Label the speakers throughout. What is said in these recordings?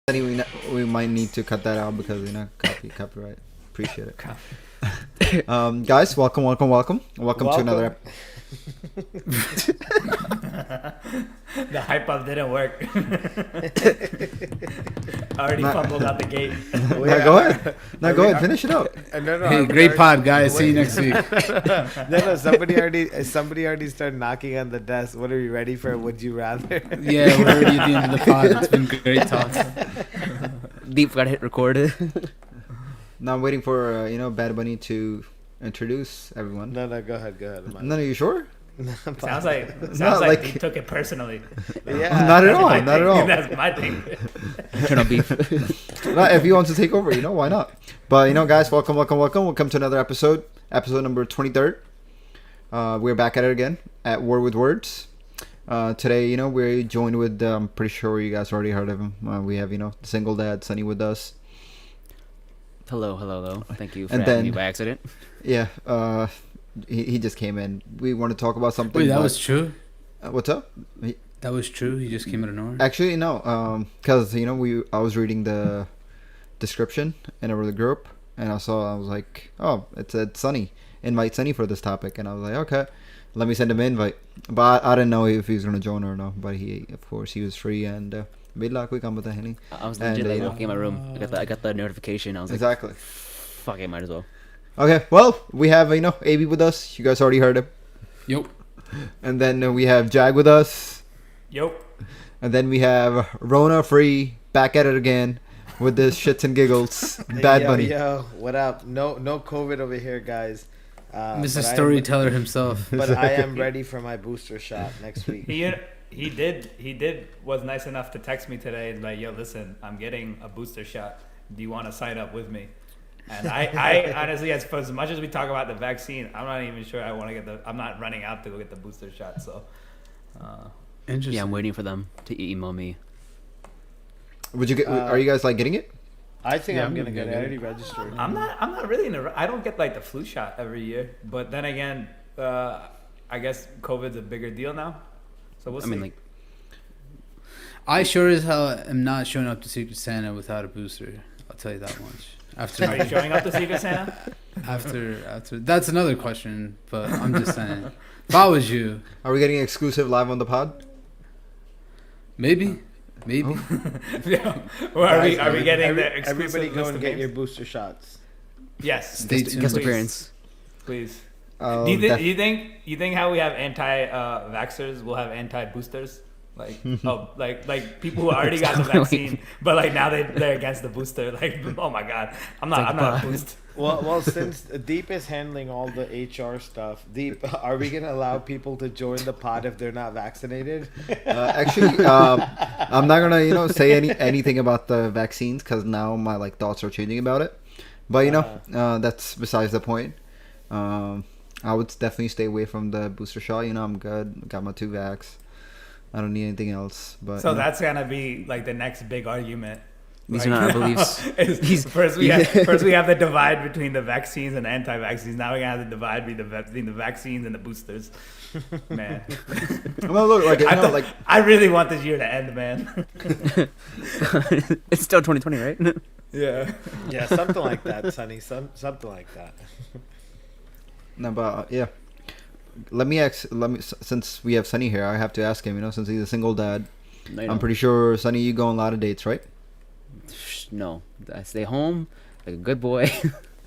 Speaker 1: Anyway, we might need to cut that out because copyright. Appreciate it. Guys, welcome to another.
Speaker 2: The hype up didn't work. Already fumbled out the gate.
Speaker 1: Go ahead. Go ahead. Finish it up.
Speaker 3: Hey, great pod, guys. See you next week.
Speaker 4: No. Somebody already started knocking on the desk. What are you ready for? Would you rather?
Speaker 3: Yeah, we're already at the end of the pod. It's been great talks.
Speaker 5: Deep got hit record.
Speaker 1: Now I'm waiting for Bad Bunny to introduce everyone.
Speaker 4: No, go ahead.
Speaker 1: No, you sure?
Speaker 2: Sounds like he took it personally.
Speaker 4: Yeah,
Speaker 1: not at all.
Speaker 2: That's my thing.
Speaker 5: Internal beef.
Speaker 1: If he wants to take over, why not? But guys, welcome to another episode number 23rd. We're back at it again at War with Words. Today, we're joined with I'm pretty sure you guys already heard of him. We have the single dad Sunny with us.
Speaker 5: Hello. Thank you for
Speaker 1: And
Speaker 5: having
Speaker 1: then-
Speaker 5: me by accident.
Speaker 1: Yeah, he just came in. We want to talk about something.
Speaker 3: Wait, that was true?
Speaker 1: What's up?
Speaker 3: That was true? He just came out of nowhere?
Speaker 1: Actually, no. Because I was reading the description in our group, and I was like, oh, it said Sunny. Invite Sunny for this topic, and I was like, okay, let me send him an invite. But I didn't know if he was gonna join or not. But of course, he was free, and कोई काम बता है नहीं.
Speaker 5: I was legit walking in my room. I got the notification. I was like,
Speaker 1: Exactly.
Speaker 5: fuck it, might as well.
Speaker 1: Okay, well, we have AB with us. You guys already heard him.
Speaker 3: Yup.
Speaker 1: And then we have Jag with us.
Speaker 2: Yo.
Speaker 1: And then we have Rona Free back at it again with the shits and giggles. Bad Bunny.
Speaker 4: Yo, what up? No COVID over here, guys.
Speaker 3: Mr. Storyteller himself.
Speaker 4: But I am ready for my booster shot next week.
Speaker 2: He was nice enough to text me today and like, yo, listen, I'm getting a booster shot. Do you want to sign up with me? And I honestly, as much as we talk about the vaccine, I'm not even sure I want to get I'm not running out to go get the booster shot. So,
Speaker 3: Interesting.
Speaker 5: Yeah, I'm waiting for them to email me.
Speaker 1: Would you get? Are you guys getting it?
Speaker 4: I think
Speaker 3: Yeah,
Speaker 4: I'm
Speaker 3: I'm
Speaker 4: gonna
Speaker 3: gonna
Speaker 4: get it.
Speaker 3: get
Speaker 4: I
Speaker 3: it.
Speaker 4: already registered.
Speaker 2: I'm not really I don't get like the flu shot every year, but then again, I guess COVID's a bigger deal now. So we'll see.
Speaker 5: I mean, like,
Speaker 3: I sure as hell am not showing up to Secret Santa without a booster. I'll tell you that much.
Speaker 2: Are you showing up to Secret Santa?
Speaker 3: After that's another question, but I'm just saying. If I was you,
Speaker 1: Are we getting exclusive live on the pod?
Speaker 3: maybe.
Speaker 2: Yeah. Well, are we getting the exclusive
Speaker 4: Everybody go
Speaker 2: list
Speaker 4: and
Speaker 2: of
Speaker 4: get
Speaker 2: names?
Speaker 4: your booster shots.
Speaker 2: Yes.
Speaker 3: Stay tuned.
Speaker 5: guest
Speaker 2: Please.
Speaker 5: appearance.
Speaker 2: Please.
Speaker 1: Oh,
Speaker 2: Do you think how we have anti-vaxxers, we'll have anti-boosters? Like like people who already got the vaccine, but like now they're against the booster. Like, oh my god, I'm not a boost.
Speaker 4: Well, since Deep is handling all the HR stuff, Deep, are we gonna allow people to join the pod if they're not vaccinated?
Speaker 1: Actually, I'm not gonna say anything about the vaccines because now my thoughts are changing about it. But that's besides the point. I would definitely stay away from the booster shot. I'm good. Got my 2 vax. I don't need anything else. But
Speaker 2: So that's gonna be like the next big argument.
Speaker 5: These are not our beliefs.
Speaker 2: First we have the divide between the vaccines and the anti-vaccines. Now we're gonna have the divide between the vaccines and the boosters. Man,
Speaker 1: well, look,
Speaker 2: I really want this year to end, man.
Speaker 5: It's still 2020, right?
Speaker 2: Yeah.
Speaker 4: Yeah, something like that, Sonny. Something like that.
Speaker 1: no, but yeah. Let me since we have Sunny here, I have to ask him. Since he's a single dad,
Speaker 5: No, you
Speaker 1: I'm
Speaker 5: don't.
Speaker 1: pretty sure Sunny, you go on a lot of dates, right?
Speaker 5: No, I stay home like a good boy.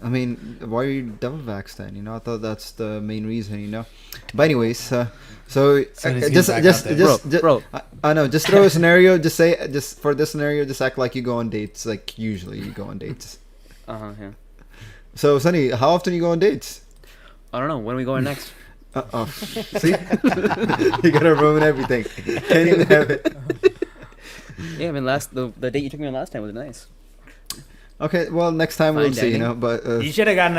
Speaker 1: I mean, why are you double vaxxed then? I thought that's the main reason. But anyways, so
Speaker 3: Sonny's
Speaker 1: just
Speaker 3: getting back out there.
Speaker 5: Bro.
Speaker 1: I know. Just throw a scenario. Just for this scenario, just act like you go on dates. Like usually you go on dates.
Speaker 5: Yeah.
Speaker 1: So Sunny, how often you go on dates?
Speaker 5: I don't know. When are we going next?
Speaker 1: See, you gotta ruin everything. Can't even have it.
Speaker 5: Yeah, I mean, the date you took me on last time was nice.
Speaker 1: Okay, well next time we'll
Speaker 5: Fine
Speaker 1: see.
Speaker 5: dining.
Speaker 1: But
Speaker 2: You should have gotten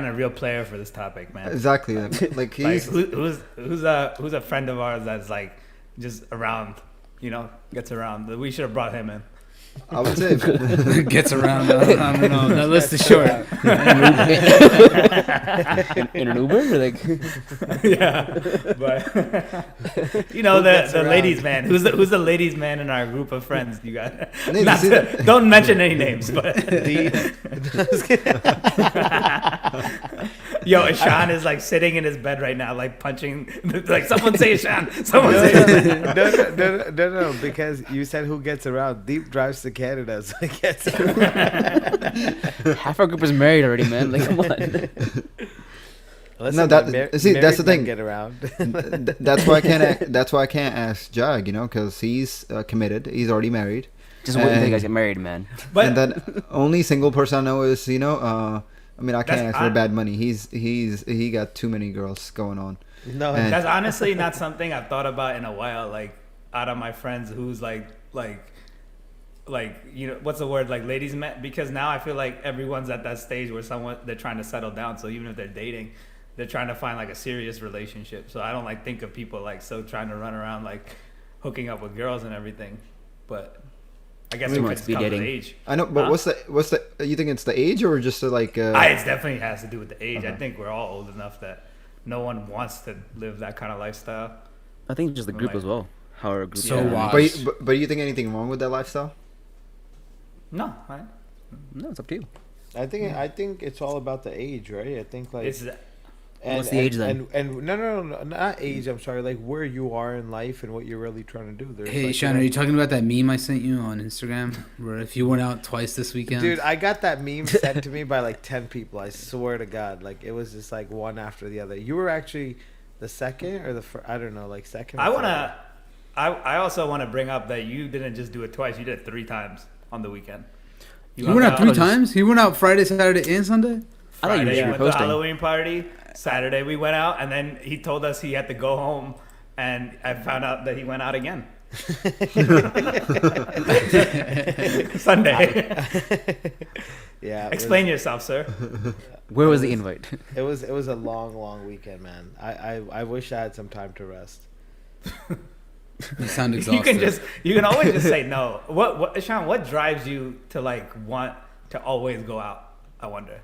Speaker 2: a real player for this topic, man.
Speaker 1: exactly. Like
Speaker 2: Like,
Speaker 1: he's
Speaker 2: who's a friend of ours that's like just around, gets around. We should have brought him in.
Speaker 1: I would say.
Speaker 3: Gets around. I don't know. That list is short.
Speaker 5: In an Uber, or like
Speaker 2: Yeah, but you know the ladies man. Who's the ladies man in our group of friends? You got
Speaker 1: Nate,
Speaker 2: not
Speaker 1: you see
Speaker 2: to, don't mention any names, but yo, Sean is like sitting in his bed right now, like punching. Like someone say Sean. Someone say Sean.
Speaker 4: No, because you said who gets around. Deep drives to Canada, so he gets around.
Speaker 5: half our group is married already, man. Like, come on.
Speaker 4: Listen,
Speaker 1: No, that- see, that's the
Speaker 4: married men
Speaker 1: thing.
Speaker 4: Get around.
Speaker 1: That's why I can't. That's why I can't ask Jag. You know, because he's committed. He's already married.
Speaker 5: Just wait until you
Speaker 1: And-
Speaker 5: guys get married, man.
Speaker 2: But
Speaker 1: And then only single person I know is I mean, I can't
Speaker 2: That's-
Speaker 1: ask for bad money. He got too many girls going on.
Speaker 4: No,
Speaker 1: And-
Speaker 2: that's honestly not something I've thought about in a while. Like out of my friends, who's like you know, what's the word, like ladies man? Because now I feel like everyone's at that stage where they're trying to settle down. So even if they're dating, they're trying to find like a serious relationship. So I don't like think of people like so trying to run around like hooking up with girls and everything. But I guess
Speaker 5: Who
Speaker 2: it
Speaker 5: wants
Speaker 2: could
Speaker 5: to be
Speaker 2: come with
Speaker 5: dating?
Speaker 2: age.
Speaker 1: I know, but
Speaker 2: Huh?
Speaker 1: what's the? You think it's the age or just like?
Speaker 2: It definitely has to do with the age. I think we're all old enough that no one wants to live that kind of lifestyle.
Speaker 5: I think just the group
Speaker 2: Like-
Speaker 5: as well. How our group.
Speaker 3: So
Speaker 5: is.
Speaker 3: wild.
Speaker 1: But you think anything wrong with that lifestyle?
Speaker 2: No,
Speaker 5: No, it's up to you.
Speaker 4: I think it's all about the age, right? I think like
Speaker 2: it's
Speaker 5: What's the age then?
Speaker 4: And no, not age. I'm sorry, like where you are in life and what you're really trying to do. There's
Speaker 3: Hey,
Speaker 4: like,
Speaker 3: Sean, are you talking about that meme I sent you on Instagram? Where if you went out twice this weekend?
Speaker 4: Dude, I got that meme sent to me by like 10 people. I swear to God, like it was just like one after the other. You were actually the second or the first, I don't know, like second. or third.
Speaker 2: I also want to bring up that you didn't just do it twice. You did it 3 times on the weekend.
Speaker 3: he went out
Speaker 2: hung
Speaker 3: 3
Speaker 5: just-
Speaker 3: times? He went out Friday, Saturday, and Sunday?
Speaker 5: I thought you
Speaker 2: Friday,
Speaker 5: were
Speaker 2: went to the
Speaker 5: posting.
Speaker 2: Halloween party. Saturday we went out, and then he told us he had to go home, and I found out that he went out again. Sunday.
Speaker 4: Yeah. it
Speaker 2: Explain yourself, sir.
Speaker 5: Where was the invite?
Speaker 4: was a long weekend, man. I wish I had some time to rest.
Speaker 3: You sound exhausted.
Speaker 2: You can always just say no. What Sean, what drives you to like want to always go out? I wonder.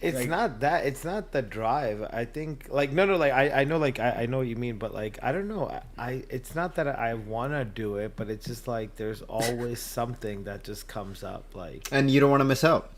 Speaker 4: It's
Speaker 2: Like-
Speaker 4: not that. It's not the drive. I think like no. Like I know. Like I know what you mean. But like I don't know. It's not that I want to do it. But it's just like there's always something that just comes up. Like
Speaker 1: And you don't want to miss out.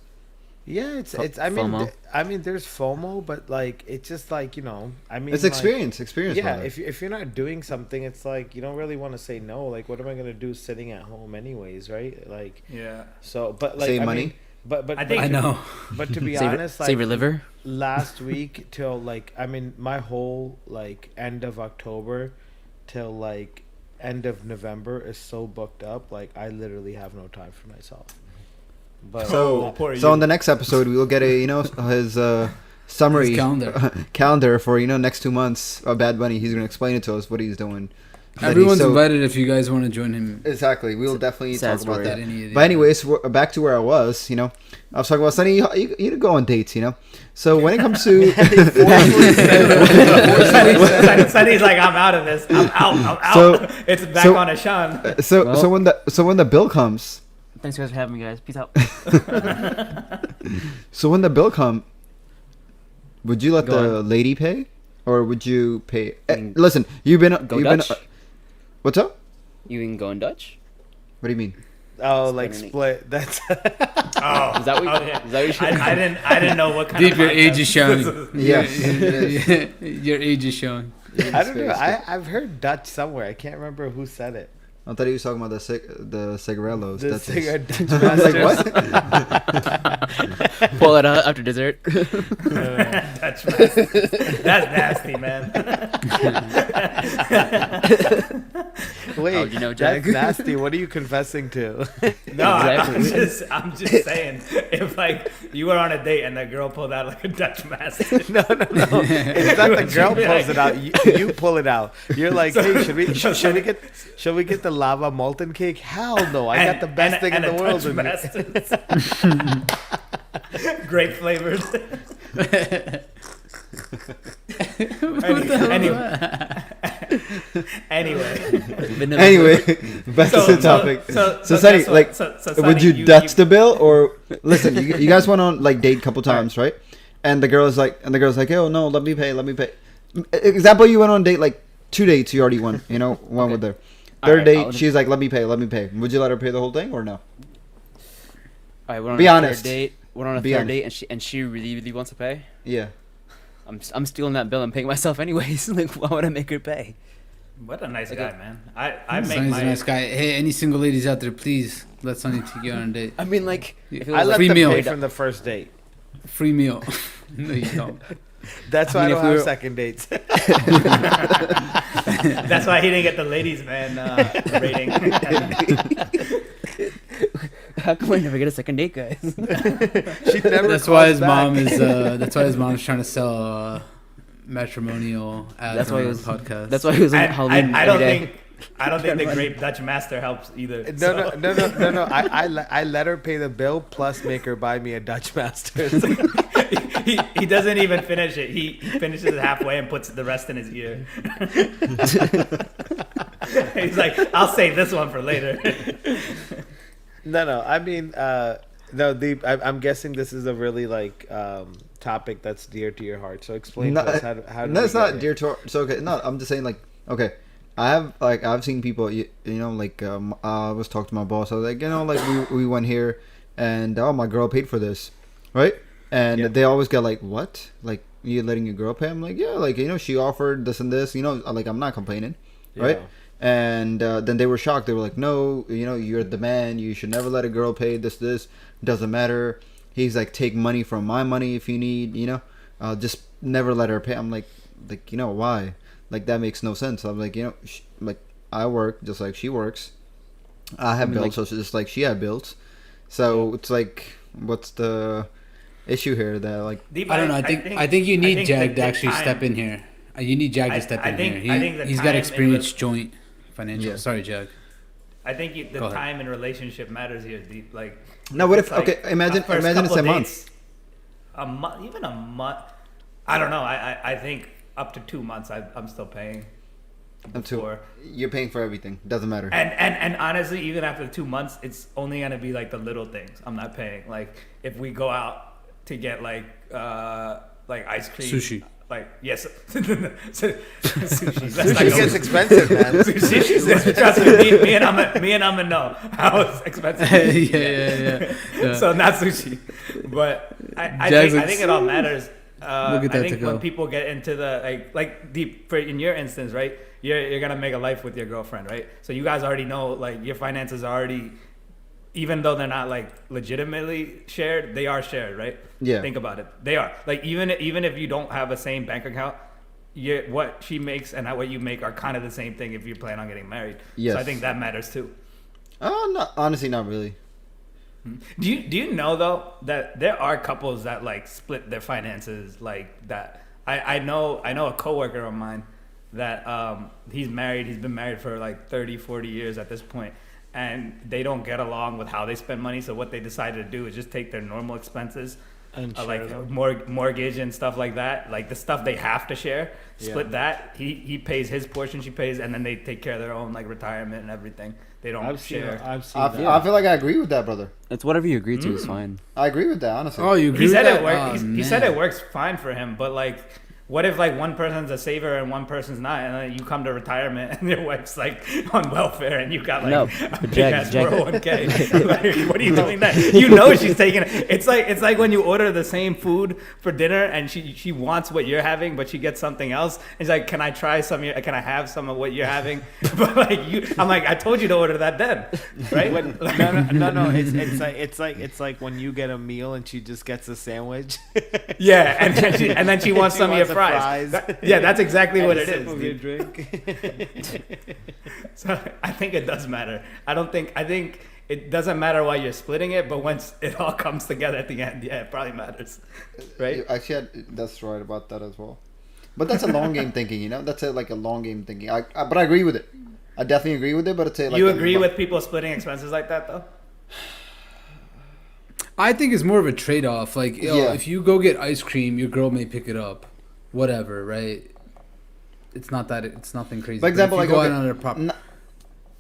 Speaker 4: yeah. It's.
Speaker 5: FOMO.
Speaker 4: I mean, there's FOMO, but like it's just like you know. I mean,
Speaker 1: It's
Speaker 4: like,
Speaker 1: experience.
Speaker 4: Yeah.
Speaker 1: brother.
Speaker 4: If you're not doing something, it's like you don't really want to say no. Like what am I gonna do sitting at home anyways, right? Like
Speaker 2: Yeah.
Speaker 4: so. But like
Speaker 1: Save
Speaker 4: I
Speaker 1: money?
Speaker 4: mean, but
Speaker 2: I think-
Speaker 3: I know.
Speaker 4: But to be
Speaker 5: Save,
Speaker 4: honest, like
Speaker 5: save your liver.
Speaker 4: last week till like I mean my whole like end of October till like end of November is so booked up. Like I literally have no time for myself. But
Speaker 2: Oh, poor
Speaker 1: So
Speaker 2: you.
Speaker 1: on the next episode, we will get a his summary
Speaker 3: His calendar.
Speaker 1: calendar for next 2 months of Bad Bunny. He's gonna explain it to us what he's doing. That he's
Speaker 3: Everyone's
Speaker 1: so-
Speaker 3: invited if you guys want to join him.
Speaker 1: Exactly. We will definitely
Speaker 5: Sad
Speaker 1: talk about
Speaker 5: story.
Speaker 1: that.
Speaker 3: Any of
Speaker 1: But
Speaker 3: the-
Speaker 1: anyways, back to where I was. I was talking about Sonny. You go on dates. So when it comes to
Speaker 2: Sonny's like, I'm out of this. I'm out.
Speaker 1: So-
Speaker 2: It's back
Speaker 1: so-
Speaker 2: on to Sean.
Speaker 1: so when the bill comes,
Speaker 5: Thanks guys for having me, guys. Peace out.
Speaker 1: so when the bill come, would you let
Speaker 5: Go
Speaker 1: the lady pay, or would you pay?
Speaker 5: mean,
Speaker 1: Listen, you've been
Speaker 5: Dutch?
Speaker 1: what's up?
Speaker 5: You can go in Dutch.
Speaker 1: What do you mean?
Speaker 4: oh like
Speaker 5: Split.
Speaker 4: split. That's
Speaker 2: Oh,
Speaker 5: Is that what?
Speaker 2: oh, yeah.
Speaker 5: Is that what you
Speaker 2: I didn't know what kind
Speaker 3: Deep,
Speaker 2: of
Speaker 3: your
Speaker 2: podcast
Speaker 3: age is
Speaker 2: this
Speaker 3: showing.
Speaker 2: is.
Speaker 1: Yes.
Speaker 3: Your age is showing.
Speaker 4: I don't know. I've heard Dutch somewhere. I can't remember who said it.
Speaker 1: I thought he was talking about the cigarellos.
Speaker 4: The
Speaker 1: That's it.
Speaker 4: cigarette Dutch
Speaker 1: I was like,
Speaker 4: masters.
Speaker 1: what?
Speaker 5: Pull it out after dessert.
Speaker 2: That's nasty, man.
Speaker 4: Wait,
Speaker 5: How'd you know, Jack?
Speaker 4: that's nasty. What are you confessing to?
Speaker 2: No,
Speaker 5: Exactly.
Speaker 2: I'm just saying. If like you were on a date and that girl pulled out like a Dutch master,
Speaker 4: No. It's not the girl pulls it out. You pull it out. You're like, hey, should we get the lava molten cake? Hell no! I got the best thing in the world.
Speaker 2: Dutch
Speaker 4: with me.
Speaker 2: Masters. Grape flavored.
Speaker 3: What the hell is
Speaker 2: Anyway,
Speaker 5: vanilla.
Speaker 1: Anyway, back to the topic. So Sunny,
Speaker 2: guess what?
Speaker 1: like,
Speaker 2: So
Speaker 1: would
Speaker 2: Sunny,
Speaker 1: you Dutch the bill or listen? You guys went on like date a couple times, right? And the girl's like, oh no, let me pay. Example, you went on a date like 2 dates. You already won. You know, one with her. Third
Speaker 5: Alright,
Speaker 1: date,
Speaker 5: I'll-
Speaker 1: she's like, let me pay. Would you let her pay the whole thing or no?
Speaker 5: All right, we're on
Speaker 1: Be
Speaker 5: a
Speaker 1: honest.
Speaker 5: third date. We're on a
Speaker 1: Be
Speaker 5: third
Speaker 1: honest.
Speaker 5: date, and she really wants to pay.
Speaker 1: Yeah.
Speaker 5: I'm stealing that bill and paying myself anyways. Like, why would I make her pay?
Speaker 2: What a nice
Speaker 5: Okay.
Speaker 2: guy, man. I make
Speaker 3: Sonny's
Speaker 2: my
Speaker 3: a nice guy. Hey, any single ladies out there, please let Sonny take you on a date.
Speaker 5: I mean, like, if it
Speaker 4: I
Speaker 5: was
Speaker 4: let
Speaker 3: Free
Speaker 4: them
Speaker 3: meal.
Speaker 4: pay from the first date.
Speaker 3: Free meal. No, you don't.
Speaker 4: That's
Speaker 5: I
Speaker 4: why I
Speaker 5: mean,
Speaker 4: don't
Speaker 5: if we
Speaker 4: have
Speaker 5: were-
Speaker 4: second dates.
Speaker 2: That's why he didn't get the ladies man rating.
Speaker 5: how come I never get a second date, guys?
Speaker 4: She never
Speaker 3: That's why
Speaker 4: calls
Speaker 3: his
Speaker 4: back.
Speaker 3: mom is. That's why his mom's trying to sell matrimonial ads
Speaker 5: That's
Speaker 3: on
Speaker 5: why it
Speaker 3: her
Speaker 5: was-
Speaker 3: podcast.
Speaker 5: That's why he was on Halloween
Speaker 2: I
Speaker 5: every
Speaker 2: don't
Speaker 5: day.
Speaker 2: think the Grape Dutch Master helps either.
Speaker 4: No, no. I let her pay the bill plus make her buy me a Dutch Masters.
Speaker 2: he doesn't even finish it. He finishes it halfway and puts the rest in his ear. He's like, I'll save this one for later.
Speaker 4: No. I mean, I'm guessing this is a really like topic that's dear to your heart. So explain
Speaker 1: No,
Speaker 4: to us how.
Speaker 1: No, it's not dear to. So okay, no, I'm just saying like, okay, I've seen people, you know, like I was talking to my boss. I was like, you know, like we went here, and oh, my girl paid for this, right? And
Speaker 4: Yeah.
Speaker 1: they always get like, what? Like, you letting your girl pay? I'm like, yeah, like, you know, she offered this and this, you know, like, I'm not complaining, right?
Speaker 4: Yeah.
Speaker 1: And then they were shocked. They were like, no, you know, you're the man. You should never let a girl pay this. Doesn't matter. He's like, take money from my money if you need, you know. Just never let her pay. I'm like, you know, why? Like, that makes no sense. I'm like, you know, like, I work just like she works. I have
Speaker 5: I mean,
Speaker 1: bills,
Speaker 5: like-
Speaker 1: so it's just like she had bills. So it's like, what's the issue here? That like,
Speaker 2: Deep,
Speaker 3: I don't know. I think you need Jag to actually
Speaker 2: time-
Speaker 3: step in here. You need Jag to step
Speaker 2: I
Speaker 3: in
Speaker 2: think-
Speaker 3: here.
Speaker 2: I think the
Speaker 3: He's
Speaker 2: time
Speaker 3: got
Speaker 2: and
Speaker 3: experience joint financial.
Speaker 1: Yeah.
Speaker 3: Sorry, Jag.
Speaker 2: I think the
Speaker 3: Go ahead.
Speaker 2: time and relationship matters here. Deep, like.
Speaker 1: No, what
Speaker 2: it's
Speaker 1: if- okay, imagine-
Speaker 2: the first
Speaker 1: imagine it's
Speaker 2: couple
Speaker 1: a month.
Speaker 2: dates, a month, even a month. I don't know. I think up to 2 months, I'm still paying.
Speaker 1: I'm too,
Speaker 2: Before.
Speaker 1: you're paying for everything. Doesn't matter.
Speaker 2: And honestly, even after 2 months, it's only gonna be like the little things. I'm not paying. Like if we go out to get like ice cream,
Speaker 3: Sushi.
Speaker 2: Like yes, sushi. Let's not
Speaker 4: Sushi
Speaker 2: go-
Speaker 4: gets expensive, man.
Speaker 2: Sushi. Trust me, me and Amma know how it's expensive.
Speaker 3: yeah.
Speaker 2: So not sushi, but I
Speaker 3: Jags
Speaker 2: think it all matters.
Speaker 3: We'll get
Speaker 2: I
Speaker 3: that
Speaker 2: think
Speaker 3: to
Speaker 2: when
Speaker 3: go.
Speaker 2: people get into the like deep for in your instance, right? You're gonna make a life with your girlfriend, right? So you guys already know like your finances are already, even though they're not like legitimately shared, they are shared, right?
Speaker 1: Yeah.
Speaker 2: Think about it. They are like even if you don't have a same bank account, what she makes and what you make are kind of the same thing if you plan on getting married.
Speaker 1: Yes.
Speaker 2: So I think that matters too.
Speaker 1: No, honestly, not really.
Speaker 2: Do you know though that there are couples that like split their finances like that? I know a coworker of mine that he's married. He's been married for like 30, 40 years at this point, and they don't get along with how they spend money. So what they decided to do is just take their normal expenses,
Speaker 4: And share
Speaker 2: like
Speaker 4: them.
Speaker 2: mortgage and stuff like that, like the stuff they have to share. Split
Speaker 4: Yeah.
Speaker 2: that. He pays his portion, she pays, and then they take care of their own like retirement and everything. They don't
Speaker 4: I've seen
Speaker 2: share.
Speaker 4: that.
Speaker 1: I feel like I agree with that, brother.
Speaker 5: It's whatever you agree to is fine.
Speaker 1: I agree with that, honestly.
Speaker 3: Oh, you agree
Speaker 2: He said
Speaker 3: with
Speaker 2: it
Speaker 3: that?
Speaker 2: works.
Speaker 3: Oh,
Speaker 2: He said
Speaker 3: man.
Speaker 2: it works fine for him, but like, what if like one person's a saver and one person's not, and then you come to retirement and your wife's like on welfare and you got like
Speaker 5: No,
Speaker 2: a
Speaker 5: but
Speaker 2: big
Speaker 5: Jag-
Speaker 2: ass
Speaker 5: Jag-
Speaker 2: 401k? Like, what are you doing that? You know she's taking it. It's like when you order the same food for dinner and she wants what you're having, but she gets something else. And she's like, can I try some? Can I have some of what you're having? But like I'm like, I told you to order that then, right?
Speaker 4: No. It's like when you get a meal and she just gets a sandwich.
Speaker 2: Yeah, and then she wants
Speaker 4: She
Speaker 2: some of your
Speaker 4: wants the
Speaker 2: fries.
Speaker 4: fries.
Speaker 2: Yeah, that's exactly what
Speaker 4: And
Speaker 2: it
Speaker 4: a sip
Speaker 2: is.
Speaker 4: of your
Speaker 2: dude.
Speaker 4: drink.
Speaker 2: So I think it does matter. I think it doesn't matter why you're splitting it, but once it all comes together at the end, yeah, it probably matters, right?
Speaker 1: Actually, that's right about that as well. But that's a long game thinking, you know. That's like a long game thinking. But I agree with it. I definitely agree with it. But it's a, like
Speaker 2: You
Speaker 1: a-
Speaker 2: agree with people splitting expenses like that, though?
Speaker 3: I think it's more of a trade-off. Like, yo,
Speaker 1: Yeah.
Speaker 3: if you go get ice cream, your girl may pick it up, whatever, right? It's not that. It's nothing crazy.
Speaker 1: For example,
Speaker 3: but if
Speaker 1: like
Speaker 3: you go
Speaker 1: okay,
Speaker 3: out on a prop.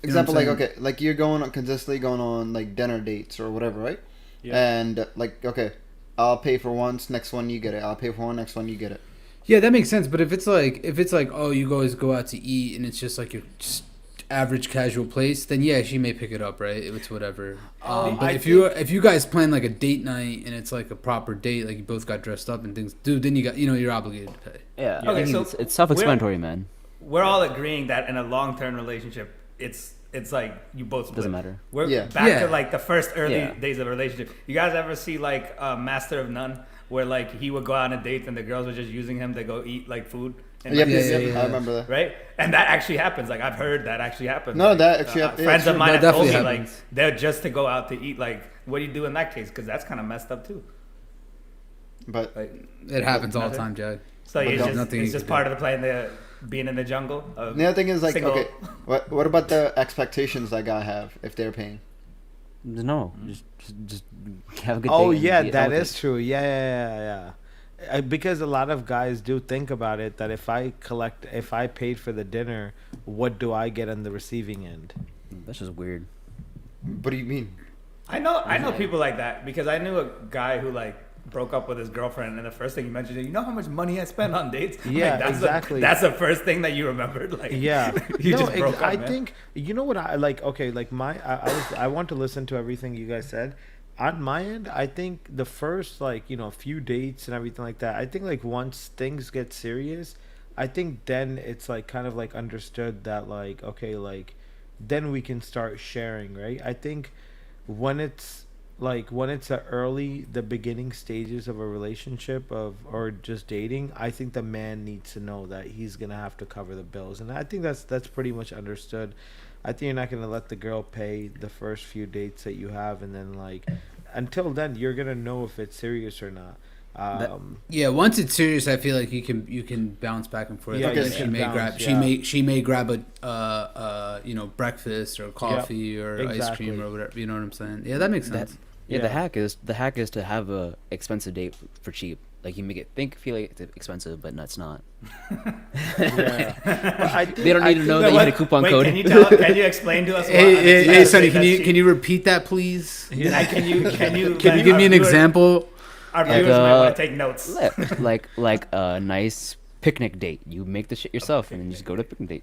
Speaker 1: example,
Speaker 3: what I'm
Speaker 1: like
Speaker 3: saying?
Speaker 1: okay, like you're going on consistently going on like dinner dates or whatever, right?
Speaker 4: Yeah.
Speaker 1: And like okay, I'll pay for once, next one you get it. I'll pay for one, next one you get it.
Speaker 3: Yeah, that makes sense. But if it's like, oh, you guys go out to eat and it's just like your just average casual place, then yeah, she may pick it up, right? It's whatever. But
Speaker 4: I
Speaker 3: if you guys plan like a date night and it's like a proper date, like you both got dressed up and things, dude, then you're obligated to pay.
Speaker 5: Yeah.
Speaker 2: Okay,
Speaker 5: I mean,
Speaker 2: so
Speaker 5: it's self-explanatory, man.
Speaker 2: We're all agreeing that in a long-term relationship, it's like you both split.
Speaker 5: Doesn't matter.
Speaker 2: We're
Speaker 1: Yeah.
Speaker 2: back
Speaker 3: Yeah.
Speaker 2: to like the first early
Speaker 5: Yeah.
Speaker 2: days of a relationship. You guys ever see like Master of None, where like he would go on a date and the girls were just using him to go eat like food? And,
Speaker 1: Yep,
Speaker 2: like,
Speaker 1: yep,
Speaker 3: yeah,
Speaker 1: yep,
Speaker 3: yeah,
Speaker 1: I
Speaker 3: yeah.
Speaker 1: remember that.
Speaker 2: Right, and that actually happens. Like I've heard that actually happens.
Speaker 1: No,
Speaker 2: Like,
Speaker 1: that actually hap- yeah,
Speaker 2: friends
Speaker 1: sure.
Speaker 2: of mine
Speaker 3: That
Speaker 2: have told me
Speaker 3: definitely
Speaker 2: like
Speaker 3: happens.
Speaker 2: they're just to go out to eat. Like, what do you do in that case? Because that's kind of messed up too.
Speaker 1: But
Speaker 2: Like,
Speaker 3: It happens all the
Speaker 2: Nothing.
Speaker 3: time, Jack.
Speaker 2: so
Speaker 1: But
Speaker 2: you
Speaker 1: don't-
Speaker 2: just
Speaker 3: nothing
Speaker 2: it's
Speaker 3: you
Speaker 2: just
Speaker 3: can
Speaker 2: part
Speaker 3: do.
Speaker 2: of the play, the being in the jungle. Of
Speaker 1: the other thing is like
Speaker 2: single-
Speaker 1: okay, what about the expectations that guy have if they're paying?
Speaker 5: No, just have a good
Speaker 4: Oh
Speaker 5: date and
Speaker 4: yeah,
Speaker 5: be
Speaker 4: that
Speaker 5: done with
Speaker 4: is true. Yeah. Because a lot of guys do think about it that if I paid for the dinner, what do I get on the receiving end?
Speaker 5: it. That's just weird.
Speaker 1: What do you mean?
Speaker 2: I know people like that because I knew a guy who like broke up with his girlfriend and the first thing he mentioned is, you know how much money I spent on dates? I'm
Speaker 4: Yeah,
Speaker 2: like, that's
Speaker 4: exactly.
Speaker 2: that's the first thing that you remembered. Like,
Speaker 4: Yeah,
Speaker 2: you just broke up.
Speaker 4: I
Speaker 2: man.
Speaker 4: think you know what I like. Okay, like I want to listen to everything you guys said. On my end, I think the first few dates and everything like that. I think like once things get serious, I think then it's like kind of like understood that like okay like then we can start sharing, right? I think when it's the beginning stages of a relationship or just dating, I think the man needs to know that he's gonna have to cover the bills, and I think that's pretty much understood. I think you're not gonna let the girl pay the first few dates that you have, and then like until then you're gonna know if it's serious or not.
Speaker 3: Yeah, once it's serious, I feel like you can bounce back and forth.
Speaker 4: Yeah,
Speaker 3: Like,
Speaker 1: you
Speaker 3: she
Speaker 1: can
Speaker 3: may
Speaker 4: bounce,
Speaker 3: grab
Speaker 4: yeah.
Speaker 3: she may grab a breakfast or coffee or ice
Speaker 4: exactly.
Speaker 3: cream or whatever. You know what I'm saying? Yeah, that makes sense.
Speaker 5: Yeah,
Speaker 4: Yeah.
Speaker 5: the hack is to have a expensive date for cheap. Like you make it feel like it's expensive, but no, it's not.
Speaker 4: Yeah. But I think,
Speaker 5: They don't need to know
Speaker 2: Wait,
Speaker 5: that you had a
Speaker 2: what-
Speaker 5: coupon
Speaker 2: wait,
Speaker 5: code.
Speaker 2: Can you explain to us?
Speaker 3: Hey, Sonny, can you repeat that, please?
Speaker 2: Can you
Speaker 3: Can you give me an example?
Speaker 2: Our
Speaker 5: Like,
Speaker 2: viewers might want to take notes.
Speaker 5: like a nice picnic date. You make the shit yourself, and then you just go to a picnic date.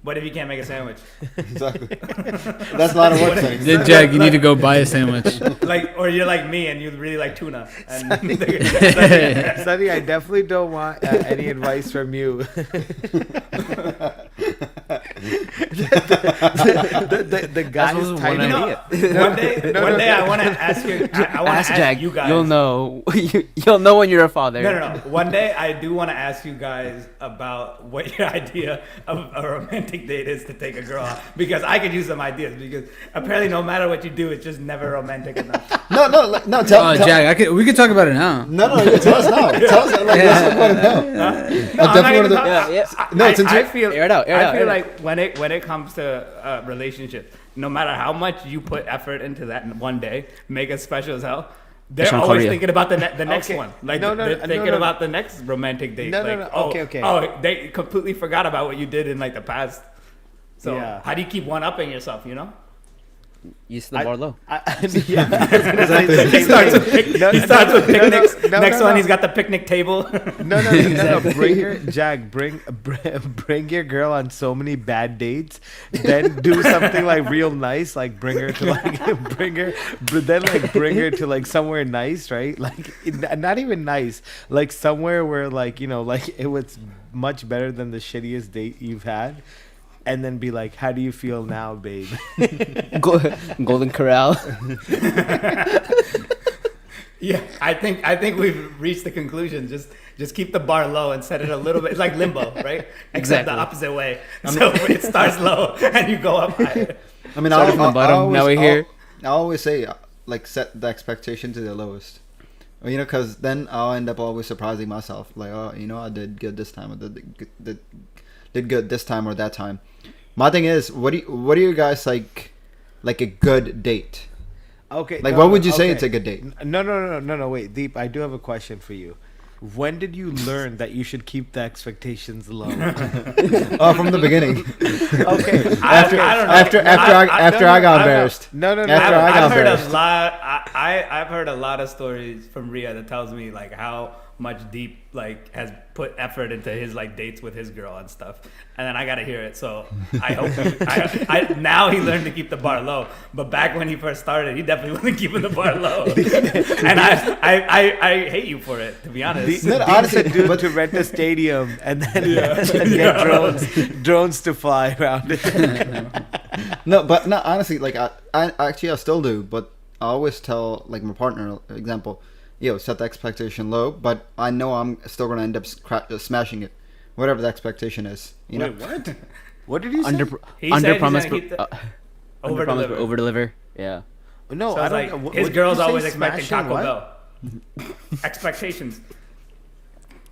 Speaker 2: What if you can't make a sandwich?
Speaker 1: Exactly. That's not a work setting.
Speaker 3: Then Jack, you need to go buy a sandwich.
Speaker 2: Like, or you're like me and you really like tuna. And
Speaker 4: Sonny, I definitely don't want any advice from you. the guy's
Speaker 5: was one
Speaker 4: typing.
Speaker 5: idea.
Speaker 2: one day I want to ask you. I want
Speaker 5: Ask
Speaker 2: to ask
Speaker 5: Jack.
Speaker 2: you guys.
Speaker 5: You'll know. You'll know when you're a father.
Speaker 2: No. One day I do want to ask you guys about what your idea of a romantic date is to take a girl out, because I could use some ideas. Because apparently, no matter what you do, it's just never romantic enough.
Speaker 1: No. Tell
Speaker 3: Jack, we can talk about it now.
Speaker 1: No, tell us now. Tell us. Like, let's talk about it now.
Speaker 2: No,
Speaker 1: I
Speaker 2: I'm
Speaker 1: definitely
Speaker 2: not even
Speaker 1: wanna do-
Speaker 2: talking-
Speaker 5: Yeah.
Speaker 1: No, since
Speaker 2: I
Speaker 1: you-
Speaker 2: feel
Speaker 5: Air it out, air it
Speaker 2: I
Speaker 5: out,
Speaker 2: feel
Speaker 5: air it
Speaker 2: like when it comes to relationships, no matter how much you put effort into that in one day, make it special as hell. They're
Speaker 5: Sean
Speaker 2: always
Speaker 5: Correa.
Speaker 2: thinking about the next
Speaker 4: Okay.
Speaker 2: one. Like
Speaker 4: No,
Speaker 2: they're thinking
Speaker 4: no.
Speaker 2: about the next romantic date.
Speaker 4: No,
Speaker 2: like,
Speaker 4: no.
Speaker 2: Oh,
Speaker 4: Okay.
Speaker 2: Oh, they completely forgot about what you did in like the past. So
Speaker 4: Yeah.
Speaker 2: how do you keep one upping yourself? You know.
Speaker 5: You set the bar low.
Speaker 4: Yeah.
Speaker 2: He starts with picnics.
Speaker 4: no,
Speaker 2: Next
Speaker 4: no,
Speaker 2: one,
Speaker 4: no.
Speaker 2: he's got the picnic table.
Speaker 4: No. Bring your girl on so many bad dates. Then do something like real nice, like bring her to like somewhere nice, right? Like not even nice, like somewhere where like like it was much better than the shittiest date you've had. And then be like, how do you feel now, babe?
Speaker 5: Golden Corral.
Speaker 2: Yeah, I think we've reached the conclusion. Just keep the bar low and set it a little bit. It's like limbo, right? Except
Speaker 5: Exactly.
Speaker 2: the opposite way. So it starts low and you go up higher.
Speaker 1: I mean,
Speaker 5: Started from the bottom, now we're here.
Speaker 1: I always say, like, set the expectation to the lowest. Well, because then I'll end up always surprising myself. Like, oh, I did good this time, or did good this time or that time. My thing is, what do you guys like a good date?
Speaker 4: Okay.
Speaker 1: Like, what would you say it's a good date?
Speaker 4: No. Wait, Deep. I do have a question for you. When did you learn that you should keep the expectations low?
Speaker 1: Oh, from the beginning.
Speaker 4: Okay.
Speaker 1: After
Speaker 2: I don't know.
Speaker 1: after I got embarrassed.
Speaker 4: No.
Speaker 1: After I got
Speaker 2: I've heard
Speaker 1: embarrassed.
Speaker 2: a lot. I've heard a lot of stories from Ria that tells me like how much Deep like has put effort into his like dates with his girl and stuff, and then I gotta hear it. So I hope now he learned to keep the bar low. But back when he first started, he definitely wasn't keeping the bar low, and I hate you for it, to be honest.
Speaker 1: No,
Speaker 4: Deep
Speaker 1: honestly,
Speaker 4: said dude
Speaker 1: but-
Speaker 4: to rent a stadium and then and get drones to fly around it.
Speaker 1: No, but no, honestly, like I actually I still do, but I always tell like my partner, example, set the expectation low, but I know I'm still gonna end up smashing it, whatever the expectation is. You know,
Speaker 4: Wait, what? What did you say?
Speaker 5: Under
Speaker 2: He
Speaker 5: under
Speaker 2: said he's
Speaker 5: promise,
Speaker 2: gonna keep the-
Speaker 5: under promise,
Speaker 2: over-deliver.
Speaker 5: over deliver. Yeah.
Speaker 4: No,
Speaker 2: So
Speaker 4: I
Speaker 2: it's
Speaker 4: don't
Speaker 2: like
Speaker 4: know. What
Speaker 2: his
Speaker 4: did
Speaker 2: girl's
Speaker 4: you say?
Speaker 2: always expecting
Speaker 4: Smashing
Speaker 2: Taco
Speaker 4: what?
Speaker 2: Bell. Expectations.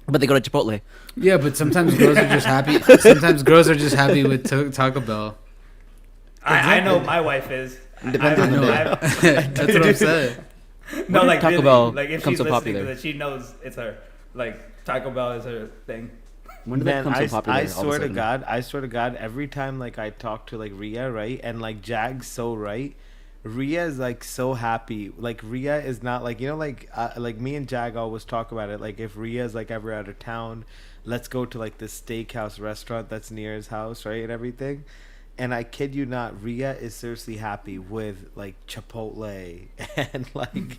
Speaker 5: But they go to Chipotle.
Speaker 3: Yeah, but sometimes girls are just happy. Sometimes girls are just happy with Taco Bell.
Speaker 2: I know my wife is.
Speaker 1: Depends on the day.
Speaker 3: That's what I'm saying.
Speaker 2: No,
Speaker 5: When did
Speaker 2: like
Speaker 5: Taco
Speaker 2: really,
Speaker 5: Bell
Speaker 2: like if
Speaker 5: become
Speaker 2: she's
Speaker 5: so
Speaker 2: listening
Speaker 5: popular?
Speaker 2: to this, she knows it's her. Like Taco Bell is her thing.
Speaker 5: When did that
Speaker 4: Man,
Speaker 5: become so popular?
Speaker 4: I
Speaker 5: all of a
Speaker 4: swear to
Speaker 5: sudden?
Speaker 4: God, every time like I talk to like Ria, right, and like Jag's so right, Ria is like so happy. Like Ria is not like like me and Jag always talk about it. Like if Ria is like ever out of town, let's go to like this steakhouse restaurant that's near his house, right, and everything. And I kid you not, Ria is seriously happy with like Chipotle and like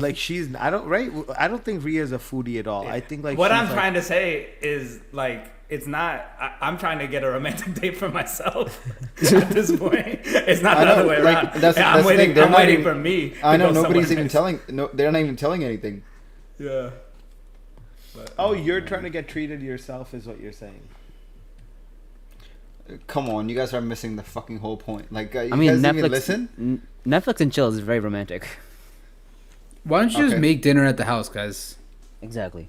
Speaker 4: like she's I don't think Ria is a foodie at all. I think like
Speaker 2: What
Speaker 4: she's,
Speaker 2: I'm
Speaker 4: like,
Speaker 2: trying to say is like it's not. I'm trying to get a romantic date for myself at this point. It's not
Speaker 1: I
Speaker 2: the other
Speaker 1: know,
Speaker 2: way
Speaker 1: like,
Speaker 2: around.
Speaker 1: that's
Speaker 2: I'm
Speaker 1: the
Speaker 2: waiting.
Speaker 1: thing, they're
Speaker 2: I'm
Speaker 1: not
Speaker 2: waiting
Speaker 1: even-
Speaker 2: for me.
Speaker 1: I
Speaker 2: to
Speaker 1: know
Speaker 2: go
Speaker 1: nobody's
Speaker 2: somewhere
Speaker 1: even
Speaker 2: nice.
Speaker 1: telling. No, they're not even telling anything.
Speaker 2: Yeah.
Speaker 4: Oh, you're trying to get treated yourself, is what you're saying.
Speaker 1: Come on, you guys are missing the fucking whole point. Like, you
Speaker 5: I mean,
Speaker 1: guys even
Speaker 5: Netflix.
Speaker 1: listen?
Speaker 5: Netflix and chill is very romantic.
Speaker 3: Why don't you just
Speaker 1: Okay.
Speaker 3: make dinner at the house, guys?
Speaker 5: Exactly.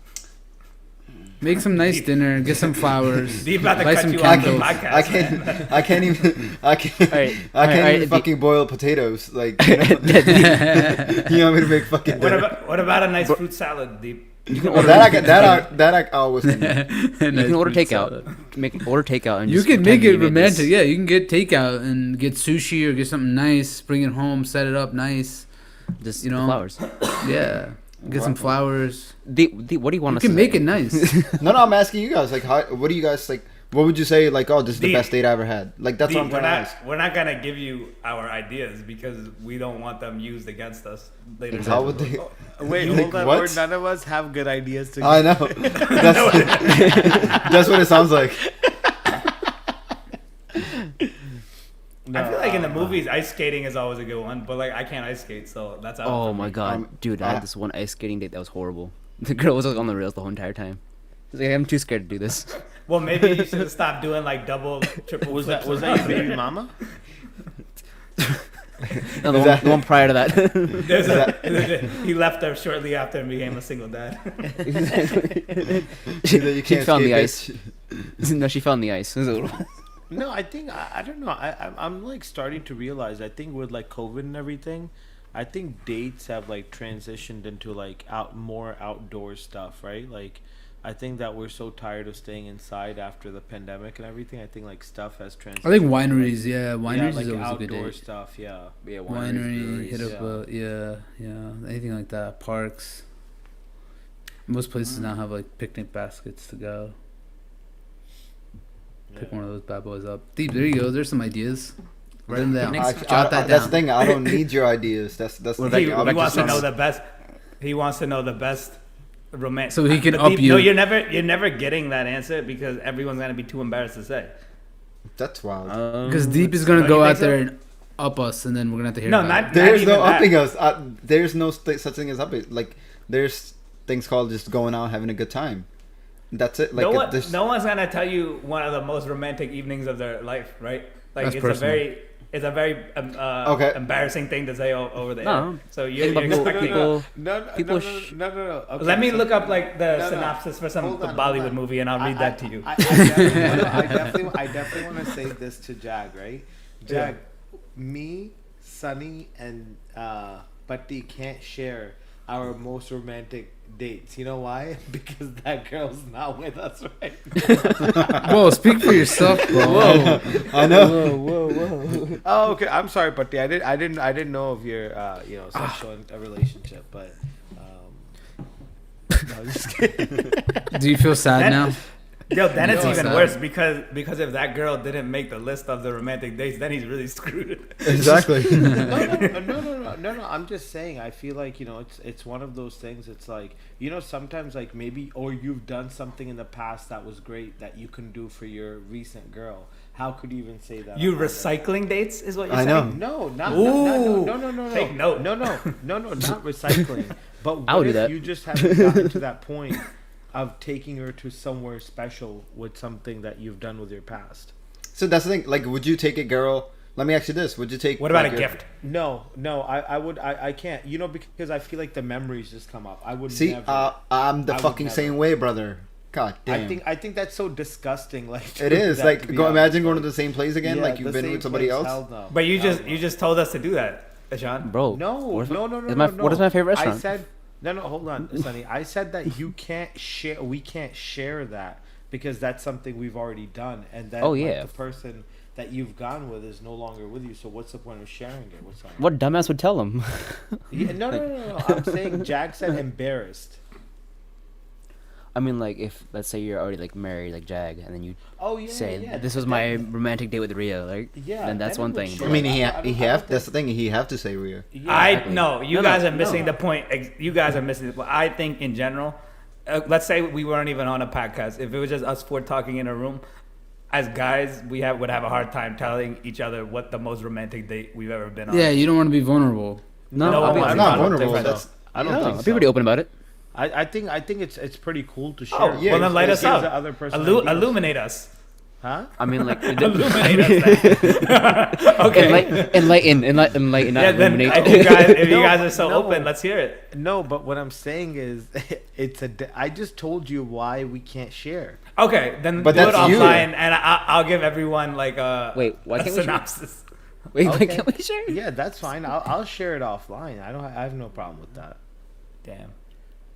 Speaker 3: Make some nice dinner. Get some flowers.
Speaker 2: Deep about to
Speaker 3: Buy
Speaker 2: cut
Speaker 3: some
Speaker 2: you off the
Speaker 3: candles.
Speaker 2: podcast.
Speaker 1: I can't. I can't even. I can't.
Speaker 5: Alright,
Speaker 1: I can't
Speaker 5: alright,
Speaker 1: even
Speaker 5: the-
Speaker 1: fucking boil potatoes. Like, you, know, you want me to make fucking
Speaker 2: What
Speaker 1: dinner?
Speaker 2: about a nice fruit salad, Deep?
Speaker 5: You can
Speaker 1: Well,
Speaker 5: order.
Speaker 1: that I always can. do.
Speaker 5: You can order takeout. Order takeout and
Speaker 3: You
Speaker 5: just
Speaker 3: can
Speaker 5: pretend
Speaker 3: make it
Speaker 5: you made this.
Speaker 3: romantic. Yeah, you can get takeout and get sushi or get something nice. Bring it home, set it up nice.
Speaker 5: Just
Speaker 3: You know,
Speaker 5: flowers.
Speaker 3: Yeah, get some flowers.
Speaker 5: What do you want
Speaker 3: You
Speaker 5: us
Speaker 3: can
Speaker 5: to
Speaker 3: make
Speaker 5: say?
Speaker 3: it nice.
Speaker 1: No, I'm asking you guys. Like, what do you guys like? What would you say? Like, oh, this is the
Speaker 2: Deep.
Speaker 1: best date I ever had. Like, that's
Speaker 2: Deep,
Speaker 1: what I'm trying to ask.
Speaker 2: we're not gonna give you our ideas because we don't want them used against us later.
Speaker 5: Exactly.
Speaker 1: How would they?
Speaker 4: Wait,
Speaker 1: Like,
Speaker 4: hold on.
Speaker 1: what?
Speaker 4: Or none of us have good ideas to
Speaker 1: I know. That's what it sounds like.
Speaker 2: I feel like in the movies, ice skating is always a good one, but like I can't ice skate, so that's out.
Speaker 5: Oh
Speaker 2: for
Speaker 5: my
Speaker 2: me.
Speaker 5: god, dude! I
Speaker 1: I-
Speaker 5: had this one ice skating date that was horrible. The girl was like on the rails the whole entire time. She's like, I'm too scared to do this.
Speaker 2: Well, maybe you should stop doing like double, triple.
Speaker 4: Was
Speaker 2: flips
Speaker 4: that
Speaker 2: around.
Speaker 4: your baby mama?
Speaker 5: No, the one prior to that.
Speaker 2: He left her shortly after and became a single dad.
Speaker 1: You
Speaker 5: She
Speaker 1: can't
Speaker 5: fell on the
Speaker 1: skate
Speaker 5: ice. No, she fell on the ice. It was a little-
Speaker 4: No, I think I don't know. I'm like starting to realize. I think with like COVID and everything, I think dates have like transitioned into like more outdoor stuff, right? Like, I think that we're so tired of staying inside after the pandemic and everything. I think like stuff has transitioned.
Speaker 3: I think
Speaker 4: to, like,
Speaker 3: wineries. Yeah, wineries
Speaker 4: like
Speaker 3: is always a good
Speaker 4: outdoor
Speaker 3: date.
Speaker 4: stuff. Yeah.
Speaker 5: Yeah,
Speaker 3: Winery, hit
Speaker 4: breweries,
Speaker 3: up yeah, anything like that. Parks. Most places now have like picnic baskets to go. Pick one of those bad boys up. Deep, there you go. There's some ideas. Write them down.
Speaker 5: Next-
Speaker 3: Jot that
Speaker 1: That's
Speaker 3: down.
Speaker 1: the thing. I don't need your ideas. That's the
Speaker 5: Well,
Speaker 1: thing.
Speaker 2: He
Speaker 1: I'm
Speaker 2: wants to
Speaker 1: just-
Speaker 2: know the best. He wants to know the best romantic.
Speaker 3: So he can up you.
Speaker 2: No, you're never getting that answer because everyone's gonna be too embarrassed to say.
Speaker 1: That's wild.
Speaker 3: Because Deep is gonna
Speaker 2: Don't
Speaker 3: go
Speaker 2: you
Speaker 3: out
Speaker 2: think so?
Speaker 3: there and up us, and then we're gonna have to hear.
Speaker 2: No,
Speaker 3: about
Speaker 2: not-
Speaker 3: it.
Speaker 1: There's
Speaker 2: even
Speaker 1: no
Speaker 2: that.
Speaker 1: upping us. There's no such thing as upping. Like, there's things called just going out having a good time. That's it. Like,
Speaker 2: No one's gonna tell you one of the most romantic evenings of their life, right? Like
Speaker 3: That's
Speaker 2: it's
Speaker 3: personal.
Speaker 2: a very
Speaker 1: Okay.
Speaker 2: embarrassing thing to say over there.
Speaker 5: No.
Speaker 2: So you're
Speaker 5: Think about
Speaker 2: expecting.
Speaker 5: people-
Speaker 4: No. Okay,
Speaker 2: Let me
Speaker 4: so-
Speaker 2: look up like the
Speaker 4: No, no.
Speaker 2: synopsis for some
Speaker 4: Hold on,
Speaker 2: Bollywood
Speaker 4: hold on.
Speaker 2: movie, and I'll read that to you.
Speaker 4: I definitely want to say this to Jag, right? Jag, me, Sunny, and Patti can't share our most romantic dates. You know why? Because that girl's not with us right
Speaker 3: Whoa, speak for yourself, bro. Whoa.
Speaker 1: I know.
Speaker 4: whoa. Oh, okay. I'm sorry, Patti. I didn't know of your sexual relationship, but no, I'm just kidding.
Speaker 3: Do you feel sad now?
Speaker 2: Yo, then it's
Speaker 3: Yo,
Speaker 2: even
Speaker 3: sad.
Speaker 2: worse because if that girl didn't make the list of the romantic dates, then he's really screwed.
Speaker 1: Exactly.
Speaker 4: No. I'm just saying. I feel like it's one of those things. It's like sometimes like maybe or you've done something in the past that was great that you can do for your recent girl. How could you even say that?
Speaker 2: You
Speaker 4: on there?
Speaker 2: recycling dates is what you're
Speaker 1: I
Speaker 2: saying?
Speaker 1: know.
Speaker 4: No.
Speaker 2: Take note.
Speaker 4: No, not recycling. But what
Speaker 5: I would do
Speaker 4: if
Speaker 5: that.
Speaker 4: you just haven't gotten to that point of taking her to somewhere special with something that you've done with your past?
Speaker 1: So that's the thing. Like, would you take a girl? Let me ask you this: would you take?
Speaker 2: What about
Speaker 1: like,
Speaker 2: a
Speaker 1: your-
Speaker 2: gift?
Speaker 4: No, I can't. Because I feel like the memories just come up. I would
Speaker 1: See,
Speaker 4: never.
Speaker 1: I'm the
Speaker 4: I would
Speaker 1: fucking
Speaker 4: never.
Speaker 1: same way, brother. God damn.
Speaker 4: I think that's so disgusting. Like
Speaker 1: it is
Speaker 4: that,
Speaker 1: like
Speaker 4: to be
Speaker 1: go
Speaker 4: honest.
Speaker 1: imagine going to
Speaker 4: Like,
Speaker 1: the same place again,
Speaker 4: yeah,
Speaker 1: like you've
Speaker 4: the
Speaker 1: been
Speaker 4: same
Speaker 1: with somebody
Speaker 4: place,
Speaker 1: else.
Speaker 4: hell no.
Speaker 2: But you
Speaker 4: Hell
Speaker 2: just
Speaker 4: no.
Speaker 2: you just told us to do that, John.
Speaker 5: Bro.
Speaker 4: No.
Speaker 5: What is my favorite restaurant?
Speaker 4: I said no. Hold on, Sonny. I said that you can't share. We can't share that because that's something we've already done, and then
Speaker 5: Oh,
Speaker 4: like,
Speaker 5: yeah.
Speaker 4: the person that you've gone with is no longer with you. So what's the point of sharing it with someone?
Speaker 5: What dumbass would tell him?
Speaker 4: Yeah, no. I'm saying Jag said embarrassed.
Speaker 5: I mean, like, if let's say you're already like married, like Jag, and then you
Speaker 4: Oh yeah.
Speaker 5: say
Speaker 4: yeah,
Speaker 5: this was my romantic date with Ria, like,
Speaker 4: Yeah,
Speaker 5: then that's
Speaker 4: then
Speaker 5: one
Speaker 4: it would
Speaker 5: thing.
Speaker 4: show.
Speaker 1: I
Speaker 5: But
Speaker 1: mean,
Speaker 4: I don't
Speaker 1: that's the
Speaker 4: think-
Speaker 1: thing. He have to say Rhea.
Speaker 2: I no, you
Speaker 5: No,
Speaker 2: guys
Speaker 5: no,
Speaker 2: are missing
Speaker 5: no.
Speaker 2: the point. You guys are missing the point. I think in general, let's say we weren't even on a podcast. If it was just us four talking in a room, as guys, would have a hard time telling each other what the most romantic date we've ever been on.
Speaker 3: Yeah, you don't want to be vulnerable.
Speaker 5: no,
Speaker 2: No,
Speaker 5: I'll be
Speaker 2: I'm
Speaker 1: It's
Speaker 5: honest.
Speaker 1: not
Speaker 2: I don't
Speaker 1: vulnerable.
Speaker 2: think so.
Speaker 1: That's
Speaker 4: I don't
Speaker 5: No,
Speaker 4: think
Speaker 5: be
Speaker 4: so.
Speaker 5: pretty open about it.
Speaker 4: I think it's pretty cool to share.
Speaker 2: Oh,
Speaker 1: Yeah,
Speaker 2: well then light
Speaker 4: It
Speaker 2: us
Speaker 4: gives
Speaker 2: up.
Speaker 4: the other person ideas.
Speaker 2: Illuminate us.
Speaker 4: Huh?
Speaker 5: I mean, like,
Speaker 2: Illuminate us. Okay.
Speaker 5: enlighten, not
Speaker 2: Yeah, then
Speaker 5: illuminate.
Speaker 2: if you guys are so
Speaker 4: No.
Speaker 2: open, let's hear it.
Speaker 4: No, but what I'm saying is, I just told you why we can't share.
Speaker 2: Okay, then
Speaker 1: But
Speaker 2: do it
Speaker 1: that's you.
Speaker 2: offline, and I'll give everyone like a
Speaker 5: Wait, why
Speaker 2: a
Speaker 5: can't we share?
Speaker 2: synopsis.
Speaker 5: Wait,
Speaker 4: Okay.
Speaker 5: can't we share?
Speaker 4: Yeah, that's fine. I'll share it offline. I have no problem with that.
Speaker 2: Damn.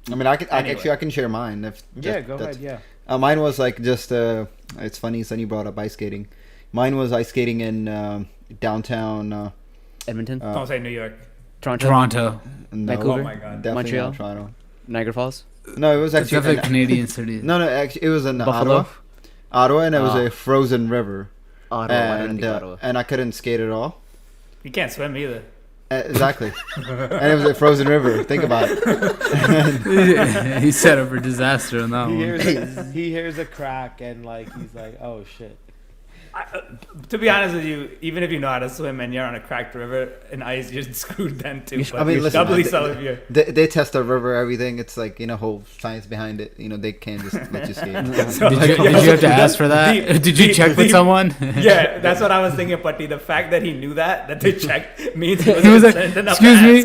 Speaker 1: I mean, I can
Speaker 2: Anyway.
Speaker 1: actually I can share mine. If
Speaker 4: Yeah, go ahead. Yeah.
Speaker 1: Mine was like just it's funny. Sonny brought up ice skating. Mine was ice skating in downtown.
Speaker 5: Edmonton,
Speaker 1: Uh,
Speaker 2: Don't say New York.
Speaker 3: Toronto.
Speaker 1: No,
Speaker 5: Vancouver?
Speaker 2: Oh my god.
Speaker 1: definitely
Speaker 5: Montreal?
Speaker 1: not Toronto.
Speaker 5: Niagara Falls,
Speaker 1: No, it was
Speaker 3: It's
Speaker 1: actually
Speaker 3: definitely a
Speaker 1: in-
Speaker 3: Canadian city.
Speaker 1: No, actually, it was in
Speaker 5: Buffalo.
Speaker 1: Ottawa, and it was
Speaker 5: Ah.
Speaker 1: a frozen river,
Speaker 5: Ottawa. Why did I think
Speaker 1: and
Speaker 5: Ottawa?
Speaker 1: and I couldn't skate at all.
Speaker 2: You can't swim either.
Speaker 1: Exactly, and it was a frozen river. Think about it.
Speaker 3: He set up for disaster on that
Speaker 4: He
Speaker 3: one.
Speaker 4: hears a crack and like he's like, oh shit.
Speaker 2: To be honest with you, even if you know how to swim and you're on a cracked river in ice, you're screwed then too. But
Speaker 1: I mean, listen,
Speaker 2: doubly
Speaker 1: they-
Speaker 2: so if you're.
Speaker 1: They test the river, everything. It's like whole science behind it. They can't just let you skate.
Speaker 2: So-
Speaker 3: Did you have to ask for that?
Speaker 2: The-
Speaker 3: Did you
Speaker 2: the-
Speaker 3: check with
Speaker 2: the-
Speaker 3: someone?
Speaker 2: Yeah, that's what I was thinking, Patti. The fact that he knew that they checked means he was,
Speaker 3: He was like,
Speaker 2: concerned enough
Speaker 3: "Excuse
Speaker 2: to
Speaker 3: me,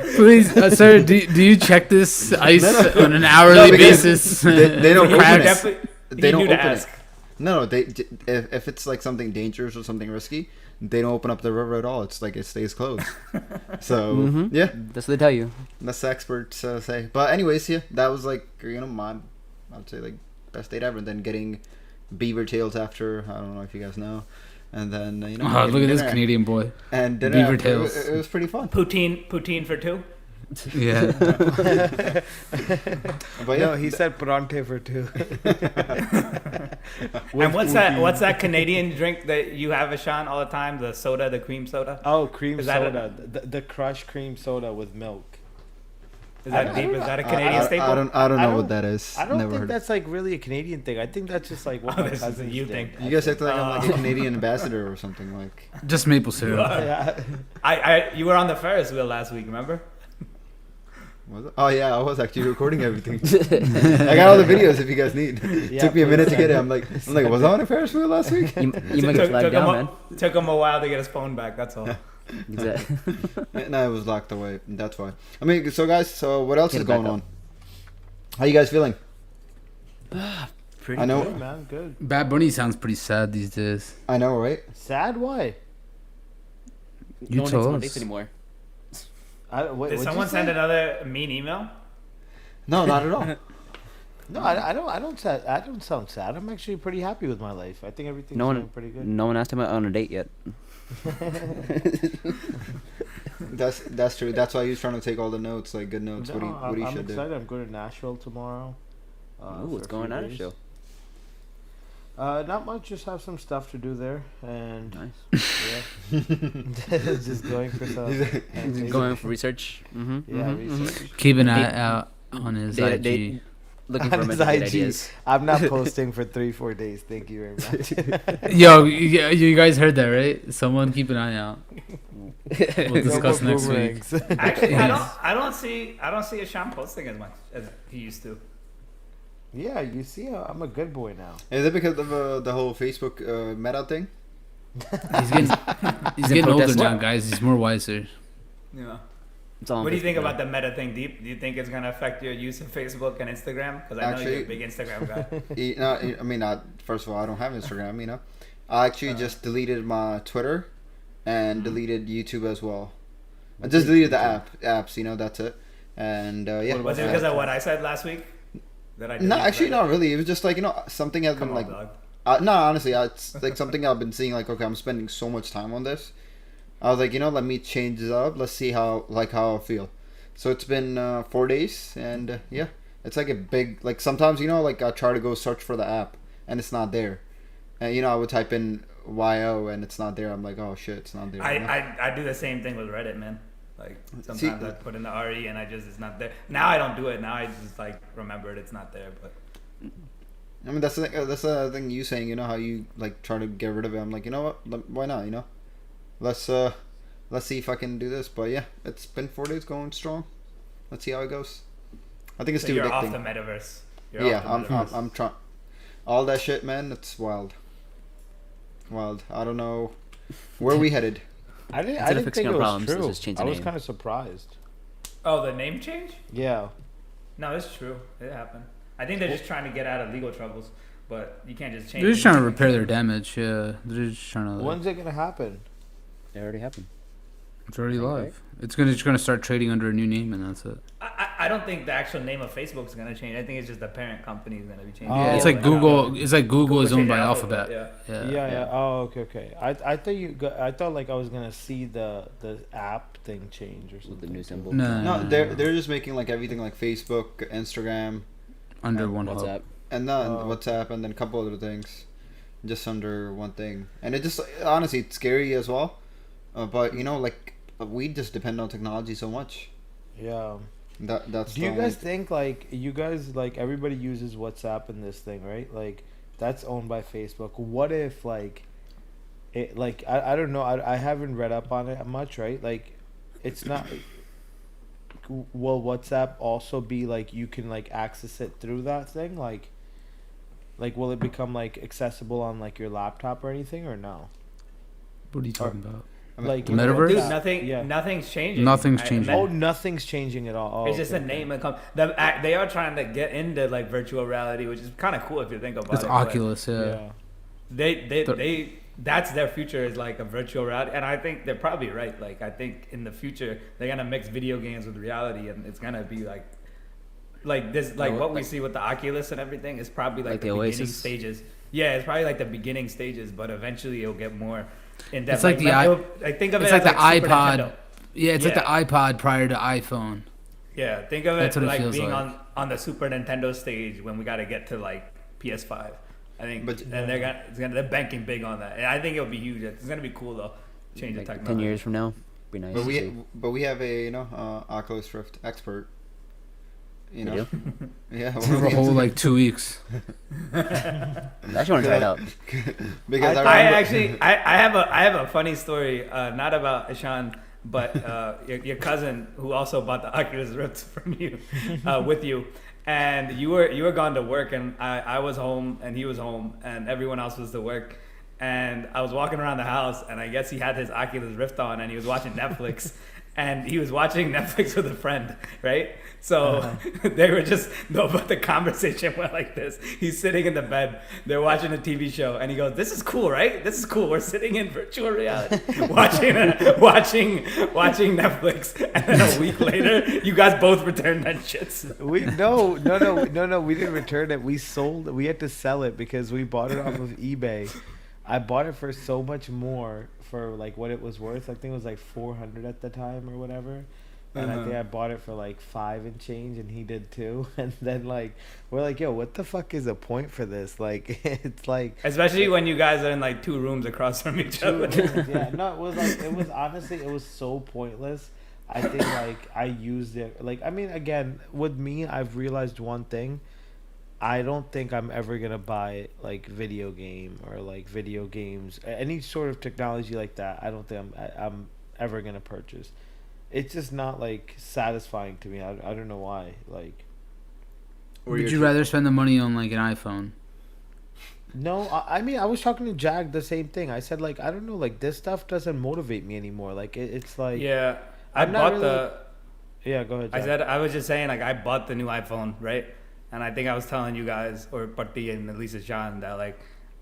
Speaker 2: ask."
Speaker 3: please, sir. Do you check this ice
Speaker 1: No.
Speaker 3: on an hourly
Speaker 1: No, because
Speaker 3: basis?"
Speaker 1: they don't
Speaker 2: He
Speaker 1: open
Speaker 2: knew
Speaker 1: it.
Speaker 2: definitely-
Speaker 1: They
Speaker 2: he
Speaker 1: don't
Speaker 2: knew to
Speaker 1: open
Speaker 2: ask.
Speaker 1: it. No, if it's like something dangerous or something risky, they don't open up the river at all. It's like it stays closed. So
Speaker 5: Mhm.
Speaker 1: yeah,
Speaker 5: That's what they tell you.
Speaker 1: that's the experts say. But anyways, yeah, that was like my I'd say like best date ever. And then getting beaver tails after. I don't know if you guys know. And then
Speaker 3: Oh,
Speaker 1: getting
Speaker 3: look at this
Speaker 1: dinner.
Speaker 3: Canadian boy.
Speaker 1: And dinner
Speaker 3: beaver
Speaker 1: after.
Speaker 3: tails.
Speaker 1: It was pretty fun.
Speaker 2: Poutine for two.
Speaker 3: Yeah.
Speaker 1: But
Speaker 4: No,
Speaker 1: yeah,
Speaker 4: he said Bronte for two.
Speaker 2: And what's that Canadian drink that you have, Ashan, all the time? The soda, the cream soda.
Speaker 4: Oh, cream
Speaker 2: Is that
Speaker 4: soda. The crushed cream soda with milk.
Speaker 2: Is
Speaker 4: I
Speaker 2: that
Speaker 4: don't-
Speaker 2: deep?
Speaker 4: I
Speaker 2: Is
Speaker 4: don't
Speaker 2: that a
Speaker 4: know.
Speaker 2: Canadian
Speaker 1: I
Speaker 2: staple?
Speaker 1: don't
Speaker 4: I
Speaker 1: know
Speaker 4: don't-
Speaker 1: what that is.
Speaker 4: I don't
Speaker 1: Never
Speaker 4: think
Speaker 1: heard.
Speaker 4: that's like really a Canadian thing. I think that's just like what
Speaker 2: Oh,
Speaker 4: my
Speaker 2: this is a
Speaker 4: cousins
Speaker 2: you
Speaker 4: did.
Speaker 2: thing.
Speaker 1: You guys act like I'm like a Canadian ambassador or something like.
Speaker 3: Just maple syrup.
Speaker 4: Yeah.
Speaker 2: You were on the Ferris wheel last week, remember?
Speaker 1: Was it? Oh yeah, I was actually recording everything. I got all the videos if you guys need.
Speaker 4: Yeah,
Speaker 1: Took me a
Speaker 4: please
Speaker 1: minute to
Speaker 4: send
Speaker 1: get it.
Speaker 4: it.
Speaker 1: I'm like, was I on a Ferris wheel last week?
Speaker 5: You might get flagged down, man.
Speaker 2: Took him a while to get his phone back. That's all.
Speaker 5: Exactly.
Speaker 1: No, it was locked away. That's why. I mean, so guys, so what else
Speaker 5: Get
Speaker 1: is
Speaker 5: it back
Speaker 1: going
Speaker 5: up.
Speaker 1: on? How you guys feeling?
Speaker 5: Pretty
Speaker 1: I know.
Speaker 4: Good, man, good.
Speaker 3: Bad Bunny sounds pretty sad these days.
Speaker 1: I know, right?
Speaker 4: Sad? Why?
Speaker 3: You
Speaker 5: no one takes
Speaker 3: told
Speaker 5: more
Speaker 3: us.
Speaker 5: dates anymore.
Speaker 4: Wait,
Speaker 2: Did someone send another mean email?
Speaker 1: No, not at all.
Speaker 4: No, I don't sound sad. I'm actually pretty happy with my life. I think everything's
Speaker 5: No one,
Speaker 4: going pretty good.
Speaker 5: no one asked him out on a date yet.
Speaker 1: That's true. That's why he was trying to take all the notes, like good notes.
Speaker 4: No,
Speaker 1: What he
Speaker 4: I'm
Speaker 1: should
Speaker 4: excited.
Speaker 1: do.
Speaker 4: I'm going to Nashville tomorrow.
Speaker 5: Ooh,
Speaker 4: for
Speaker 5: what's
Speaker 4: a
Speaker 5: going
Speaker 4: few
Speaker 5: on at
Speaker 4: days.
Speaker 5: show?
Speaker 4: Not much. Just have some stuff to do there, and
Speaker 5: Nice.
Speaker 4: yeah, just going for some.
Speaker 5: Going for research.
Speaker 4: Yeah, research.
Speaker 3: Keep an eye out on his
Speaker 5: Data-
Speaker 3: IG.
Speaker 5: data- Looking
Speaker 4: On
Speaker 5: for
Speaker 4: his
Speaker 5: mental
Speaker 4: IG.
Speaker 5: ideas.
Speaker 4: I'm not posting for 3-4 days. Thank you very much.
Speaker 3: Yo, you guys heard that, right? Someone keep an eye out. We'll discuss
Speaker 4: No more
Speaker 3: next week.
Speaker 4: boomerangs.
Speaker 2: Actually, I don't see Sean posting as much as he used to.
Speaker 4: Yeah, you see, I'm a good boy now.
Speaker 1: Is it because of the whole Facebook meta thing?
Speaker 3: He's getting older
Speaker 5: protest.
Speaker 3: now, guys. He's more wiser.
Speaker 2: Yeah.
Speaker 5: It's all on
Speaker 2: What do you
Speaker 5: Facebook
Speaker 2: think
Speaker 5: now.
Speaker 2: about the meta thing, Deep? Do you think it's gonna affect your use of Facebook and Instagram? Because I know you're a
Speaker 1: Actually-
Speaker 2: big Instagram guy.
Speaker 1: I mean, first of all, I don't have Instagram. You know, I actually just deleted my Twitter and deleted YouTube as well. I just deleted the apps. You know, that's it. And yeah.
Speaker 2: Was it because of what I said last week? That I
Speaker 1: No, actually,
Speaker 2: Reddit?
Speaker 1: not really. It was just like something has
Speaker 2: Come
Speaker 1: been
Speaker 2: on,
Speaker 1: like.
Speaker 2: dog.
Speaker 1: No, honestly, it's like something I've been seeing. Like, okay, I'm spending so much time on this. I was like, let me change it up. Let's see how I feel. So it's been 4 days, and yeah, it's like a big like. Sometimes like I try to go search for the app, and it's not there. And I would type in YO, and it's not there. I'm like, oh shit, it's not there.
Speaker 2: I do the same thing with Reddit, man. Like sometimes I put in the RE and it's not there. Now I don't do it. Now I just like remember it's not there. But
Speaker 1: I mean, that's the thing you saying. How you like try to get rid of it. I'm like, you know what? Why not? Let's see if I can do this. But yeah, it's been 4 days going strong. Let's see how it goes. I think it's
Speaker 2: so
Speaker 1: too
Speaker 2: you're
Speaker 1: addicting.
Speaker 2: off the metaverse.
Speaker 1: Yeah, I'm trying. All that shit, man. It's wild. Wild. I don't know where we headed.
Speaker 4: I didn't
Speaker 5: Instead of
Speaker 4: think
Speaker 5: fixing
Speaker 4: it
Speaker 5: our
Speaker 4: was
Speaker 5: problems, let's
Speaker 4: true.
Speaker 5: just change the
Speaker 4: I was
Speaker 5: name.
Speaker 4: kind of surprised.
Speaker 2: Oh, the name change?
Speaker 4: Yeah.
Speaker 2: No, it's true. It happened. I think they're just trying to get out of legal troubles, but you can't just change.
Speaker 3: They're just trying to
Speaker 2: it.
Speaker 3: repair their damage. Yeah, they're just trying to.
Speaker 4: When's it gonna happen?
Speaker 5: It already happened.
Speaker 3: It's already
Speaker 5: Okay.
Speaker 3: live. It's gonna start trading under a new name, and that's it.
Speaker 2: I don't think the actual name of Facebook is gonna change. I think it's just the parent company is gonna be changing.
Speaker 4: Oh,
Speaker 3: Yeah, it's
Speaker 4: yeah,
Speaker 3: like Google. It's like Google is owned
Speaker 2: changed
Speaker 3: by
Speaker 2: their
Speaker 3: Alphabet.
Speaker 2: Yeah.
Speaker 4: Yeah. Oh, okay. I thought I thought like I was gonna see the app thing change or
Speaker 5: With
Speaker 4: something.
Speaker 5: the new symbol.
Speaker 1: No, they're just making like everything like Facebook, Instagram,
Speaker 3: Under
Speaker 1: and
Speaker 3: one hub.
Speaker 5: WhatsApp.
Speaker 1: and then
Speaker 4: Oh.
Speaker 1: WhatsApp, and then a couple other things, just under one thing. And it just honestly, it's scary as well. But like we just depend on technology so much.
Speaker 4: Yeah.
Speaker 1: That's.
Speaker 4: Do
Speaker 1: the
Speaker 4: you
Speaker 1: only
Speaker 4: guys think like everybody uses WhatsApp in this thing, right? Like that's owned by Facebook. What if like it like I don't know. I haven't read up on it much, right? Like it's not. Will WhatsApp also be like you can like access it through that thing? Like will it become like accessible on like your laptop or anything or no?
Speaker 3: What are you talking about?
Speaker 1: I mean,
Speaker 4: Like
Speaker 3: The metaverse?
Speaker 2: Dude,
Speaker 4: Yeah.
Speaker 2: nothing's changing.
Speaker 3: Nothing's changing.
Speaker 4: Oh, nothing's changing at all. Oh,
Speaker 2: It's just
Speaker 4: okay,
Speaker 2: a name and they are trying to get into like virtual reality, which is kind of cool if you think about
Speaker 3: It's
Speaker 2: it. but
Speaker 3: Oculus. Yeah.
Speaker 4: Yeah.
Speaker 2: They that's their future is like a virtual reality, and I think they're probably right. Like I think in the future they're gonna mix video games with reality, and it's gonna be like this, like
Speaker 5: No,
Speaker 2: what we
Speaker 5: like-
Speaker 2: see with the Oculus and everything is probably like
Speaker 5: Like
Speaker 2: the
Speaker 5: the
Speaker 2: beginning
Speaker 5: Oasis?
Speaker 2: stages. Yeah, it's probably like the beginning stages, but eventually it'll get more in depth.
Speaker 3: It's like the
Speaker 2: I think of
Speaker 3: it's
Speaker 2: it
Speaker 3: like
Speaker 2: as
Speaker 3: the
Speaker 2: Super
Speaker 3: iPod.
Speaker 2: Nintendo.
Speaker 3: Yeah, it's like the
Speaker 2: Yeah.
Speaker 3: iPod prior to iPhone.
Speaker 2: Yeah, think of
Speaker 3: That's
Speaker 2: it
Speaker 3: what it
Speaker 2: like
Speaker 3: feels
Speaker 2: being
Speaker 3: like.
Speaker 2: on the Super Nintendo stage when we got to get to like PS5. I think,
Speaker 1: But-
Speaker 2: and they're banking big on that, and I think it'll be huge. It's gonna be cool though. Change
Speaker 5: Like
Speaker 2: the
Speaker 5: 10
Speaker 2: technology.
Speaker 5: years from now, be nice.
Speaker 1: But
Speaker 5: to see.
Speaker 1: we have a Oculus Rift expert.
Speaker 5: We do?
Speaker 1: Yeah.
Speaker 3: For a whole like 2 weeks.
Speaker 5: I actually want to try it out.
Speaker 1: Because I
Speaker 2: I
Speaker 1: remember,
Speaker 2: actually I have a funny story, not about Ishan, but your cousin who also bought the Oculus Rift from you, with you, and you were gone to work, and I was home, and he was home, and everyone else was to work, and I was walking around the house, and I guess he had his Oculus Rift on, and he was watching Netflix. and he was watching Netflix with a friend, right? So they were just no, but the conversation went like this. He's sitting in the bed, they're watching a TV show, and he goes, "This is cool, right? This is cool. We're sitting in virtual reality, watching Netflix." And then a week later, you guys both returned that shits.
Speaker 4: No. We didn't return it. We sold it. We had to sell it because we bought it off of eBay. I bought it for so much more for like what it was worth. I think it was like 400 at the time or whatever. And I think I bought it for like 5 and change, and he did too. And then like we're like, yo, what the fuck is the point for this? Like it's like,
Speaker 2: Especially when you guys are in like 2 rooms across from each other.
Speaker 4: yeah, no, it was honestly, it was so pointless. I think like I used it like, I mean, again, with me, I've realized one thing. I don't think I'm ever gonna buy like video game or like video games, any sort of technology like that. I don't think I'm ever gonna purchase. It's just not like satisfying to me. I don't know why. Like,
Speaker 3: Would you rather spend the money on like an iPhone?
Speaker 4: no, I mean, I was talking to Jag the same thing. I said like, I don't know, like this stuff doesn't motivate me anymore. Like it's like,
Speaker 2: Yeah, I
Speaker 4: I'm not
Speaker 2: bought
Speaker 4: really-
Speaker 2: the.
Speaker 4: yeah, go ahead.
Speaker 2: I
Speaker 4: Jag.
Speaker 2: said I was just saying like I bought the new iPhone, right? And I think I was telling you guys or Patti and at least John that like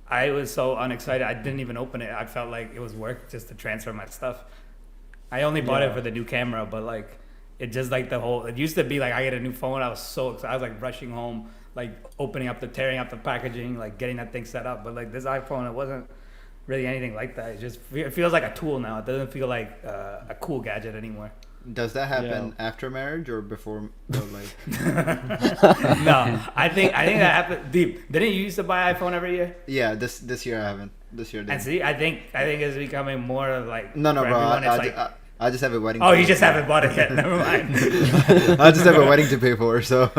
Speaker 2: I was so unexcited. I didn't even open it. I felt like it was work just to transfer my stuff. I only bought it for the new camera, but like it just like the whole. It used to be like I get a new phone. I was so excited. I was like rushing home, like tearing up the packaging, like getting that thing set up. But like this iPhone, it wasn't really anything like that. It feels like a tool now. It doesn't feel like a cool gadget anymore.
Speaker 1: Does that happen after marriage or before? Or like,
Speaker 2: No, I think that happened. Deep. Didn't you used to buy iPhone every year?
Speaker 1: yeah, this year I haven't. This year I
Speaker 2: And
Speaker 1: didn't.
Speaker 2: see, I think it's becoming more of like
Speaker 1: No,
Speaker 2: for
Speaker 1: bro.
Speaker 2: everyone, it's like,
Speaker 1: I just have a wedding.
Speaker 2: oh,
Speaker 1: to
Speaker 2: you
Speaker 1: pay
Speaker 2: just
Speaker 1: for.
Speaker 2: haven't bought it yet. Never mind.
Speaker 1: I just have a wedding to pay for, so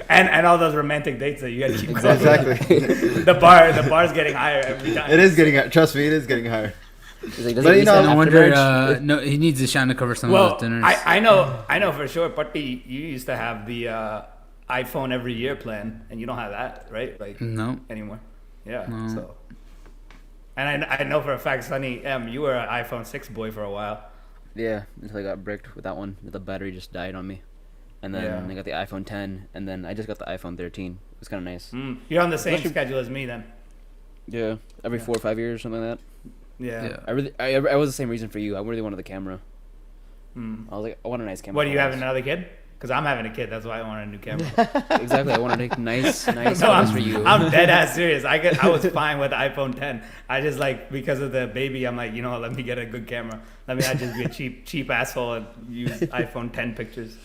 Speaker 2: and all those romantic dates that you got to keep going.
Speaker 1: exactly.
Speaker 2: The bar's getting higher every time.
Speaker 1: It is getting. Trust me, it is getting higher.
Speaker 5: It's like,
Speaker 1: But, you know,
Speaker 3: No
Speaker 1: after
Speaker 3: wonder. No, he needs to shine to cover some of
Speaker 2: Well,
Speaker 3: those dinners.
Speaker 2: I know for sure. But you used to have the iPhone every year plan, and you don't have that, right? Like
Speaker 3: no.
Speaker 2: anymore. Yeah.
Speaker 3: No.
Speaker 2: So. And I know for a fact, Sonny M, you were an iPhone 6 boy for a while.
Speaker 5: Yeah, until I got bricked with that one. The battery just died on me. And then
Speaker 2: Yeah.
Speaker 5: I got the iPhone 10, and then I just got the iPhone 13. It was kind of nice.
Speaker 2: You're on the same
Speaker 5: Especially-
Speaker 2: schedule as me then.
Speaker 5: Yeah, every 4 or 5 years, something like that.
Speaker 2: Yeah.
Speaker 5: I was the same reason for you. I really wanted the camera.
Speaker 2: Mm.
Speaker 5: I was like, I want a nice camera.
Speaker 2: What, do you
Speaker 5: for
Speaker 2: have
Speaker 5: this.
Speaker 2: another kid? Because I'm having a kid. That's why I want a new camera.
Speaker 5: Exactly. I want to take nice
Speaker 2: No,
Speaker 5: photos for you.
Speaker 2: I'm dead ass serious. I was fine with the iPhone 10. I just like, because of the baby, I'm like, you know what, let me get a good camera. Let me not just be a cheap asshole and use iPhone 10 pictures.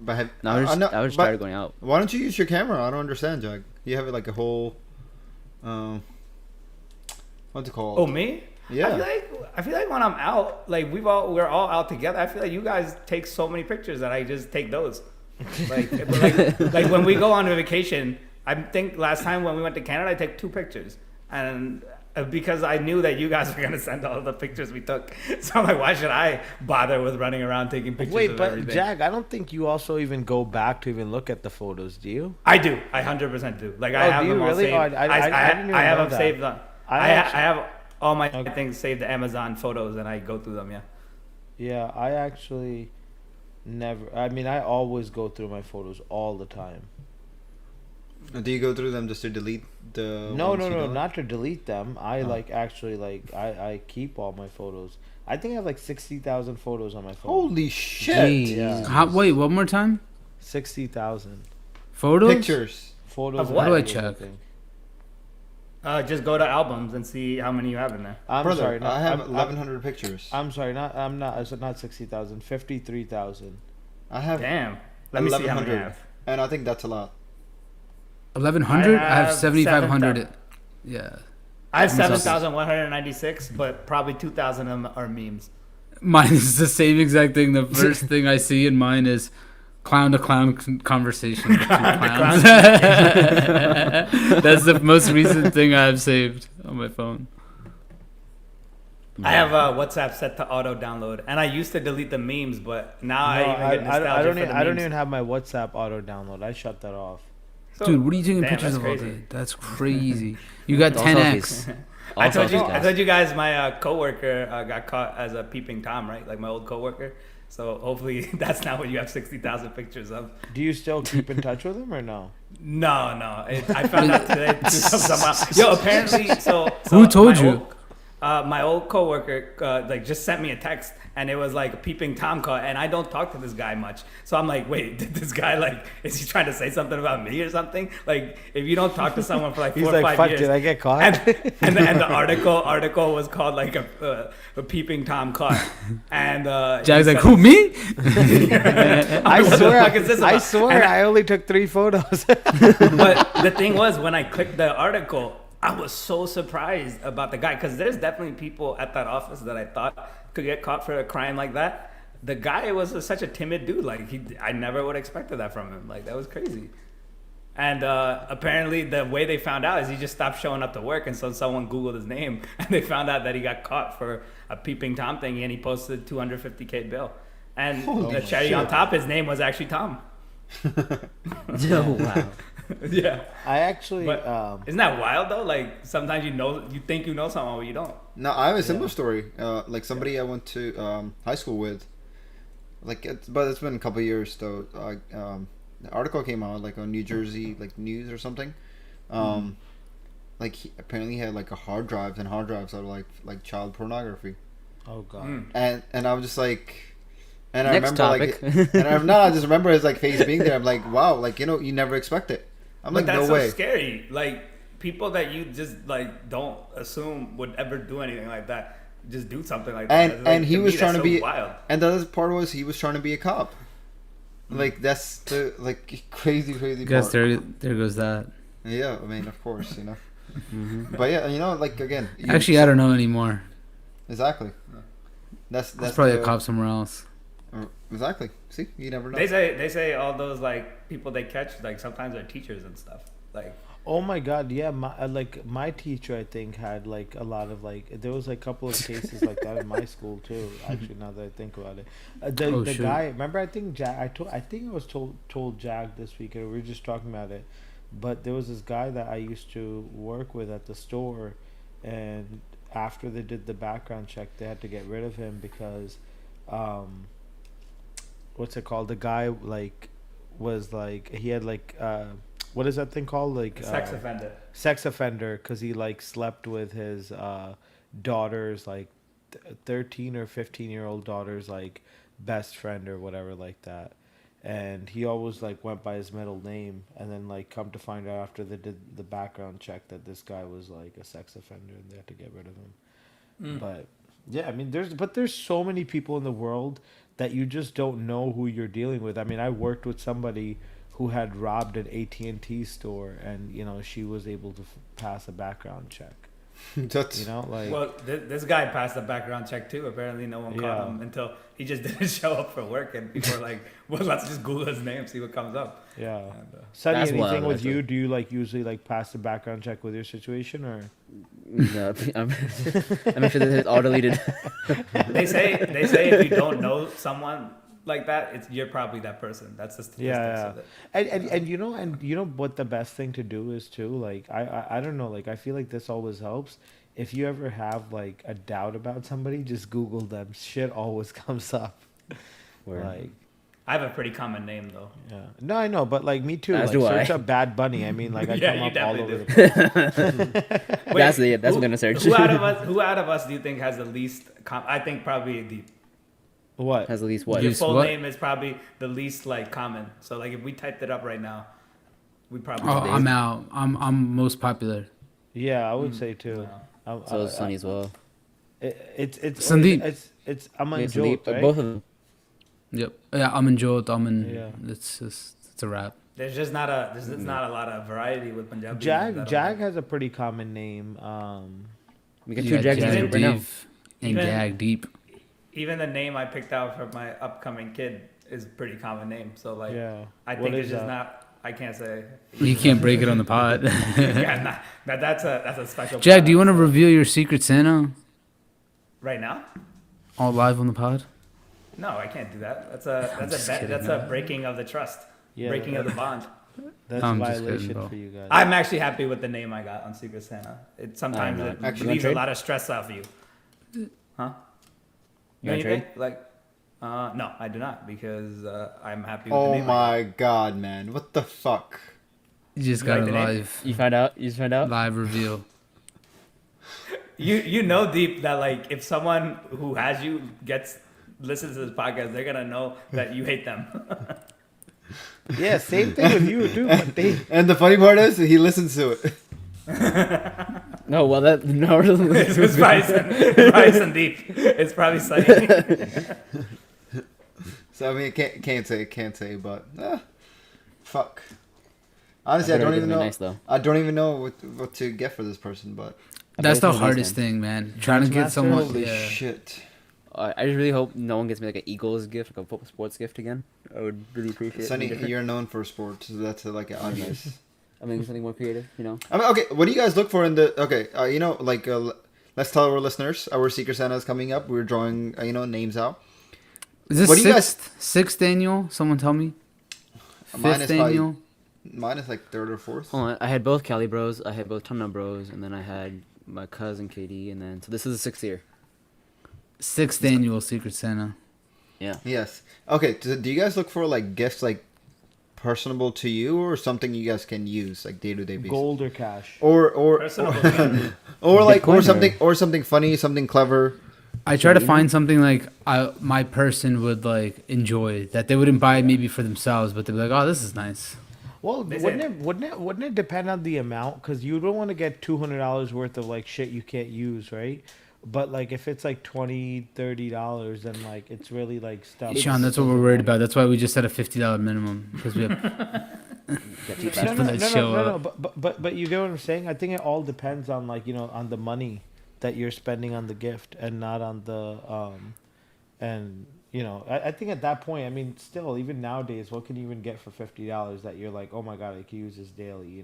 Speaker 1: But have,
Speaker 5: No, I was
Speaker 1: no,
Speaker 5: just
Speaker 1: but
Speaker 5: tired of going out.
Speaker 1: why don't you use your camera? I don't understand, Jack. You have like a whole, what's it called?
Speaker 2: Oh, me?
Speaker 1: Yeah.
Speaker 2: I feel like when I'm out, like we're all out together. I feel like you guys take so many pictures that I just take those. Like when we go on a vacation, I think last time when we went to Canada, I took 2 pictures, and because I knew that you guys were gonna send all the pictures we took, so I'm like, why should I bother with running around taking pictures?
Speaker 4: Wait,
Speaker 2: of
Speaker 4: but
Speaker 2: everything?
Speaker 4: Jag, I don't think you also even go back to even look at the photos, do you?
Speaker 2: I do. I 100% do. Like I
Speaker 4: Oh,
Speaker 2: have
Speaker 4: do you
Speaker 2: them all
Speaker 4: really?
Speaker 2: saved.
Speaker 4: Oh, I didn't even
Speaker 2: I have
Speaker 4: know
Speaker 2: them
Speaker 4: that.
Speaker 2: saved on.
Speaker 4: I
Speaker 2: I
Speaker 4: actually-
Speaker 2: have all my
Speaker 4: Okay.
Speaker 2: things saved to Amazon photos, and I go through them. Yeah.
Speaker 4: Yeah, I actually never. I mean, I always go through my photos all the time.
Speaker 1: Do you go through them just to delete the?
Speaker 4: No,
Speaker 1: ones
Speaker 4: no,
Speaker 1: you
Speaker 4: no,
Speaker 1: don't?
Speaker 4: not to delete them. I
Speaker 1: Oh.
Speaker 4: like actually like I keep all my photos. I think I have like 60,000 photos on my phone.
Speaker 1: Holy shit!
Speaker 3: Jeez.
Speaker 4: Yeah.
Speaker 3: Wait, one more time.
Speaker 4: 60,000
Speaker 3: Photos.
Speaker 1: Pictures.
Speaker 4: photos.
Speaker 2: Of
Speaker 4: and
Speaker 2: what?
Speaker 3: How do I
Speaker 4: everything.
Speaker 3: check?
Speaker 2: Just go to albums and see how many you have in there.
Speaker 4: I'm
Speaker 1: Brother,
Speaker 4: sorry. No,
Speaker 1: I have
Speaker 4: I'm-
Speaker 1: 1,100 pictures.
Speaker 4: I'm sorry. I'm not. It's not 60,000. 53,000.
Speaker 1: I have
Speaker 2: Damn. Let me see how many I
Speaker 1: 1,100,
Speaker 2: have.
Speaker 1: and I think that's a lot.
Speaker 3: 1,100. I have
Speaker 2: have
Speaker 3: 7,500.
Speaker 2: 7,000.
Speaker 3: Yeah.
Speaker 2: I have
Speaker 3: Sounds-
Speaker 2: 7,196, but probably 2,000 of them are memes.
Speaker 3: Mine is the same exact thing. The first thing I see in mine is clown to clown conversation. With 2 clowns. That's the most recent thing I have saved on my phone.
Speaker 2: I have WhatsApp set to auto download, and I used to delete the memes, but now I
Speaker 4: No,
Speaker 2: even get nostalgia
Speaker 4: I don't.
Speaker 2: for the
Speaker 4: I don't
Speaker 2: memes.
Speaker 4: even have my WhatsApp auto download. I shut that off.
Speaker 2: So-
Speaker 3: Dude, what are you taking
Speaker 2: Damn,
Speaker 3: pictures
Speaker 2: that's
Speaker 3: of all
Speaker 2: crazy.
Speaker 3: day? That's crazy. You got
Speaker 5: All
Speaker 3: 10x.
Speaker 2: I
Speaker 5: Also
Speaker 2: told you.
Speaker 5: off the
Speaker 2: I
Speaker 5: gas.
Speaker 2: told you guys my coworker got caught as a peeping tom, right? Like my old coworker. So hopefully that's not what you have 60,000 pictures of.
Speaker 4: Do you still keep in touch with him or no?
Speaker 2: No. I found out today somehow. Yo, apparently, so
Speaker 3: Who told
Speaker 2: my
Speaker 3: you?
Speaker 2: my old coworker like just sent me a text, and it was like a peeping tom call, and I don't talk to this guy much, so I'm like, wait, did this guy like is he trying to say something about me or something? Like if you don't talk to someone for like
Speaker 4: He's
Speaker 2: 4
Speaker 4: like,
Speaker 2: or 5
Speaker 4: fuck,
Speaker 2: years,
Speaker 4: did I get caught?
Speaker 2: and the article was called like a peeping tom caught, and
Speaker 3: Jack's
Speaker 2: he
Speaker 3: like,
Speaker 2: said-
Speaker 3: who, me?
Speaker 4: I
Speaker 2: What the
Speaker 4: swear,
Speaker 2: fuck is this
Speaker 4: I
Speaker 2: about?
Speaker 4: swear,
Speaker 2: And
Speaker 4: I only took 3 photos.
Speaker 2: But the thing was, when I clicked the article, I was so surprised about the guy because there's definitely people at that office that I thought could get caught for a crime like that. The guy was such a timid dude. Like I never would have expected that from him. Like that was crazy. And apparently, the way they found out is he just stopped showing up to work, and so someone Googled his name, and they found out that he got caught for a peeping tom thing, and he posted 250K bill. And the cherry on top, his name was actually Tom.
Speaker 5: Oh, wow.
Speaker 2: Yeah.
Speaker 4: I actually,
Speaker 2: But isn't that wild though? Like sometimes you think you know someone, but you don't.
Speaker 1: No, I have a similar story. Like somebody I went to high school with. But it's been a couple of years though. The article came out like on New Jersey like news or something. Like he apparently had like a hard drives, and hard drives are like child pornography.
Speaker 4: oh god.
Speaker 2: Mm.
Speaker 1: And I was just like, and I
Speaker 5: Next
Speaker 1: remember
Speaker 5: topic.
Speaker 1: like, I just remember his like face being there. I'm like, wow, like you never expect it. I'm
Speaker 2: But
Speaker 1: like,
Speaker 2: that's
Speaker 1: no
Speaker 2: so
Speaker 1: way.
Speaker 2: scary. Like people that you just like don't assume would ever do anything like that, just do something like that. It's, like,
Speaker 1: And he
Speaker 2: to
Speaker 1: was
Speaker 2: me,
Speaker 1: trying
Speaker 2: that's
Speaker 1: to
Speaker 2: so
Speaker 1: be,
Speaker 2: wild.
Speaker 1: and the other part was he was trying to be a cop. Like that's the like crazy
Speaker 3: Guess
Speaker 1: part.
Speaker 3: there goes that.
Speaker 1: Yeah, I mean, of course, But yeah, like again.
Speaker 3: Actually, I don't know anymore.
Speaker 1: Exactly. That's
Speaker 3: That's probably
Speaker 1: the-
Speaker 3: a cop somewhere else.
Speaker 1: Exactly. See, you never know.
Speaker 2: They say all those like people they catch like sometimes are teachers and stuff. Like
Speaker 4: Oh my god, yeah, my teacher I think had like a lot of like there was like a couple of cases like that in my school too. Actually, now that I think about it, the
Speaker 3: shoot.
Speaker 4: guy. Remember, I think Jack. I think I was told Jack this week, and we were just talking about it. But there was this guy that I used to work with at the store, and after they did the background check, they had to get rid of him because, what's it called? The guy like was like he had like what is that thing called? Like
Speaker 2: sex offender.
Speaker 4: Sex offender, because he like slept with his daughter's like 13 or 15-year-old daughter's like best friend or whatever like that, and he always like went by his middle name, and then like come to find out after they did the background check that this guy was like a sex offender and they had to get rid of him. But yeah, I mean there's so many people in the world that you just don't know who you're dealing with. I mean, I worked with somebody who had robbed an AT&T store, and she was able to pass a background check.
Speaker 1: That's
Speaker 4: Like
Speaker 2: Well, this guy passed a background check too. Apparently, no one caught
Speaker 4: Yeah.
Speaker 2: him until he just didn't show up for work, and people were like, "Well, let's just Google his name, see what comes up."
Speaker 4: yeah.
Speaker 2: And,
Speaker 4: Sunny,
Speaker 5: That's
Speaker 4: anything
Speaker 5: wild,
Speaker 4: with
Speaker 5: actually.
Speaker 4: you? Do you like usually like pass the background check with your situation, or?
Speaker 5: No, I'm sure that it's all deleted.
Speaker 2: they say if you don't know someone like that, you're probably that person. That's the statistics.
Speaker 4: Yeah,
Speaker 2: of it.
Speaker 4: and you know what the best thing to do is too. Like I don't know. Like I feel like this always helps. If you ever have like a doubt about somebody, just Google them. Shit always comes up.
Speaker 5: Word.
Speaker 4: Like
Speaker 2: I have a pretty common name though.
Speaker 4: yeah, no, I know, but like me too.
Speaker 5: As
Speaker 4: Like
Speaker 5: do
Speaker 4: search
Speaker 5: I.
Speaker 4: up Bad Bunny. I mean, like I
Speaker 2: Yeah,
Speaker 4: come
Speaker 2: you
Speaker 4: up all over
Speaker 2: definitely
Speaker 4: the place.
Speaker 2: Wait,
Speaker 5: That's what I'm gonna search.
Speaker 2: Who out of us do you think has the least? I think probably the
Speaker 4: What?
Speaker 5: Has at least what?
Speaker 2: your
Speaker 3: Least
Speaker 2: full
Speaker 3: what?
Speaker 2: name is probably the least like common. So like if we typed it up right now, we probably.
Speaker 3: Oh, I'm out. I'm most popular.
Speaker 4: Yeah, I would say too.
Speaker 5: So is Sunny as well.
Speaker 4: It's
Speaker 3: Sandeep.
Speaker 4: It's
Speaker 5: Yeah,
Speaker 4: Amanjot,
Speaker 5: Sandeep,
Speaker 4: right?
Speaker 5: both of them.
Speaker 3: Yep. Yeah, I'm in Jot.
Speaker 4: Yeah.
Speaker 3: It's a wrap.
Speaker 2: There's just not a lot of variety with Punjabi.
Speaker 4: Jag has a pretty common name.
Speaker 5: We got
Speaker 3: You
Speaker 5: two
Speaker 3: got
Speaker 5: Jags in
Speaker 3: Jag
Speaker 5: right now.
Speaker 3: Deep and
Speaker 2: Even-
Speaker 3: Gag Deep.
Speaker 2: Even the name I picked out for my upcoming kid is a pretty common name. So like,
Speaker 4: Yeah.
Speaker 2: I
Speaker 4: What
Speaker 2: think
Speaker 4: is
Speaker 2: it's just
Speaker 4: that?
Speaker 2: not. I can't say.
Speaker 3: You can't break it on the pod.
Speaker 2: Yeah, that's a special.
Speaker 3: Jack, do you want to
Speaker 2: product.
Speaker 3: reveal your secret Santa
Speaker 2: Right now?
Speaker 3: all live on the pod?
Speaker 2: No, I can't do that.
Speaker 3: just kidding,
Speaker 2: That's a
Speaker 3: man.
Speaker 2: breaking of the trust.
Speaker 4: Yeah,
Speaker 2: breaking of the bond.
Speaker 4: That's
Speaker 3: I'm
Speaker 4: a
Speaker 3: just kidding,
Speaker 4: violation
Speaker 3: bro.
Speaker 4: for you guys.
Speaker 2: I'm actually happy with the name I got on Secret Santa. It sometimes
Speaker 5: I'm
Speaker 2: it
Speaker 5: not.
Speaker 1: Actually,
Speaker 2: relieves a
Speaker 5: trade?
Speaker 2: lot of stress off you. Huh?
Speaker 5: You wanna
Speaker 2: Anything?
Speaker 5: trade?
Speaker 2: Like, no, I do not because I'm happy with the
Speaker 1: Oh
Speaker 2: name. I got.
Speaker 1: my god, man! What the fuck?
Speaker 3: You just
Speaker 2: You
Speaker 3: got
Speaker 2: like
Speaker 3: a
Speaker 2: the name?
Speaker 3: live
Speaker 5: You find out? You just find out?
Speaker 3: live reveal.
Speaker 2: You know deep that like if someone who has you listens to this podcast, they're gonna know that you hate them.
Speaker 4: Yeah, same thing with you too. But they,
Speaker 1: And the funny part is, he listens to it.
Speaker 5: No, well that no.
Speaker 2: It's probably some deep. It's probably sunny.
Speaker 1: So I mean, can't say, but fuck. Honestly, I don't even know.
Speaker 5: Nice, though.
Speaker 1: I don't even know what to get for this person, but
Speaker 3: That's the
Speaker 5: bet it's gonna be
Speaker 3: hardest
Speaker 5: nice,
Speaker 3: thing, man. Trying to get
Speaker 4: Master,
Speaker 3: someone.
Speaker 1: holy
Speaker 3: Yeah.
Speaker 1: shit.
Speaker 5: I just really hope no one gets me like an Eagles gift, like a football sports gift again. I would really appreciate it.
Speaker 1: Sonny,
Speaker 5: Something different.
Speaker 1: you're known for sports, so that's like obvious.
Speaker 5: I mean, something more creative, you know.
Speaker 1: I mean, okay, what do you guys look for in the? Okay, let's tell our listeners, our Secret Santa is coming up. We're drawing, names out.
Speaker 3: Is this
Speaker 1: What do you guys-
Speaker 3: sixth annual? Someone tell me.
Speaker 1: Mine
Speaker 3: Fifth
Speaker 1: is probably-
Speaker 3: annual.
Speaker 1: Mine is like third or fourth.
Speaker 5: Hold on, I had both Cali Bros, I had both Tuna Bros, and then I had my cousin KD, and then so this is the 6th year.
Speaker 3: Sixth annual Secret Santa.
Speaker 5: Yeah.
Speaker 1: Yes. Okay. Do you guys look for like gifts like personable to you or something you guys can use like day to day basis?
Speaker 4: gold or cash?
Speaker 1: Or
Speaker 2: Personal.
Speaker 1: or like
Speaker 5: Bitcoin
Speaker 1: or something funny, something clever.
Speaker 3: I try to find something like my person would like enjoy that they wouldn't buy maybe for themselves, but they'd be like, "Oh, this is nice."
Speaker 4: Well,
Speaker 2: They
Speaker 4: wouldn't it depend on the amount? Because you don't want to get $200 worth of like shit you can't use, right? But like if it's like $20-$30, then like it's really like stuff.
Speaker 3: Sean, that's what we're worried about. That's why we just set a $50 minimum because we have.
Speaker 5: Got cheap
Speaker 3: No,
Speaker 5: ass-
Speaker 3: for that show up.
Speaker 4: But you get what I'm saying? I think it all depends on like on the money that you're spending on the gift and not on the and I think at that point, I mean, still even nowadays, what can you even get for $50 that you're like, oh my god, I can use this daily,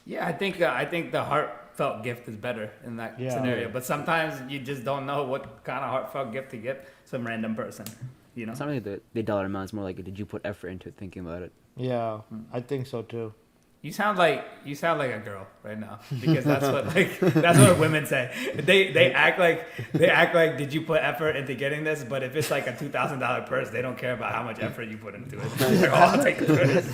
Speaker 2: Yeah, I think the heartfelt gift is better in that
Speaker 4: Yeah.
Speaker 2: scenario. But sometimes you just don't know what kind of heartfelt gift to give some random person. You know.
Speaker 5: It's not really the dollar amount. It's more like, did you put effort into it, thinking about it?
Speaker 4: Yeah, I think so too.
Speaker 2: You sound like a girl right now because that's what women say. They act like did you put effort into getting this? But if it's like a $2,000 purse, they don't care about how much effort you put into it. They're like, oh, I'll take the purse.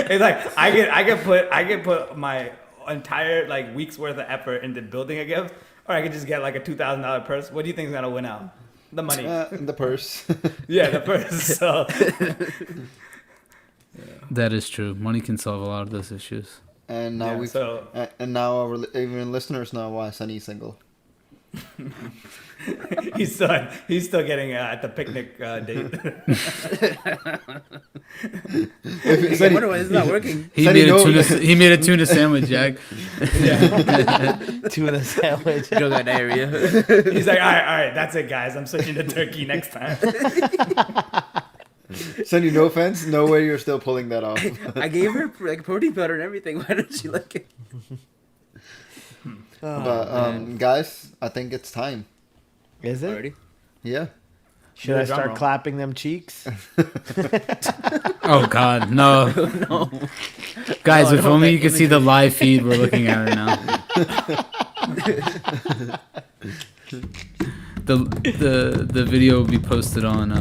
Speaker 2: It's like I can put my entire like week's worth of effort into building a gift, or I could just get like a $2,000 purse. What do you think is gonna win out? The money.
Speaker 1: The purse.
Speaker 2: Yeah, the purse. So.
Speaker 3: That is true. Money can solve a lot of those issues.
Speaker 1: And now and now our even listeners know why Sunny's single.
Speaker 2: he's still getting at the picnic date.
Speaker 5: I wonder why it's not working.
Speaker 3: He
Speaker 1: Sonny,
Speaker 3: he made a tuna sandwich, Jack.
Speaker 4: Tuna sandwich.
Speaker 5: You don't got diarrhea.
Speaker 2: He's like, all right, that's it, guys. I'm switching to turkey next time.
Speaker 1: Sunny, no offense, no way you're still pulling that off.
Speaker 5: I gave her like protein powder and everything. Why didn't she like it?
Speaker 1: But guys, I think it's time.
Speaker 4: Is it?
Speaker 5: Already?
Speaker 1: Yeah.
Speaker 4: Should I
Speaker 2: Drum
Speaker 4: start
Speaker 2: roll.
Speaker 4: clapping them cheeks?
Speaker 3: Oh God, no!
Speaker 5: No.
Speaker 3: Guys,
Speaker 5: No,
Speaker 3: if
Speaker 5: no,
Speaker 3: only
Speaker 5: that
Speaker 3: you could see the live feed we're looking at right now. The video will be posted on.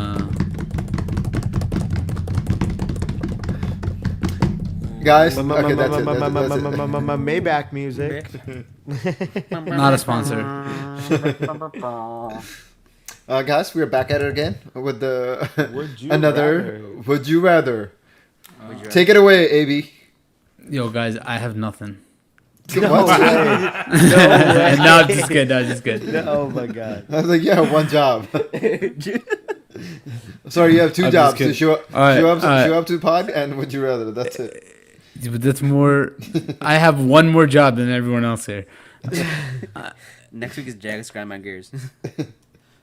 Speaker 1: Guys, okay, that's it.
Speaker 4: Maybach music.
Speaker 3: Not a sponsor.
Speaker 1: Guys, we're back at it again with the
Speaker 4: Would you
Speaker 1: another
Speaker 4: rather?
Speaker 1: Would You Rather.
Speaker 5: Would you
Speaker 1: Take it away, AB.
Speaker 3: Yo, guys, I have nothing.
Speaker 4: No
Speaker 1: What?
Speaker 4: way.
Speaker 3: No, I'm just good. No, just good.
Speaker 4: Oh my god.
Speaker 1: I was like, yeah, one job. Sorry, you have two
Speaker 3: I'm just
Speaker 1: jobs. To
Speaker 3: kidding.
Speaker 1: show up,
Speaker 3: All right,
Speaker 1: show up,
Speaker 3: all right.
Speaker 1: show up to the pod, and Would You Rather. That's it.
Speaker 3: But that's more. I have one more job than everyone else here.
Speaker 5: Next week is Jags grind my gears.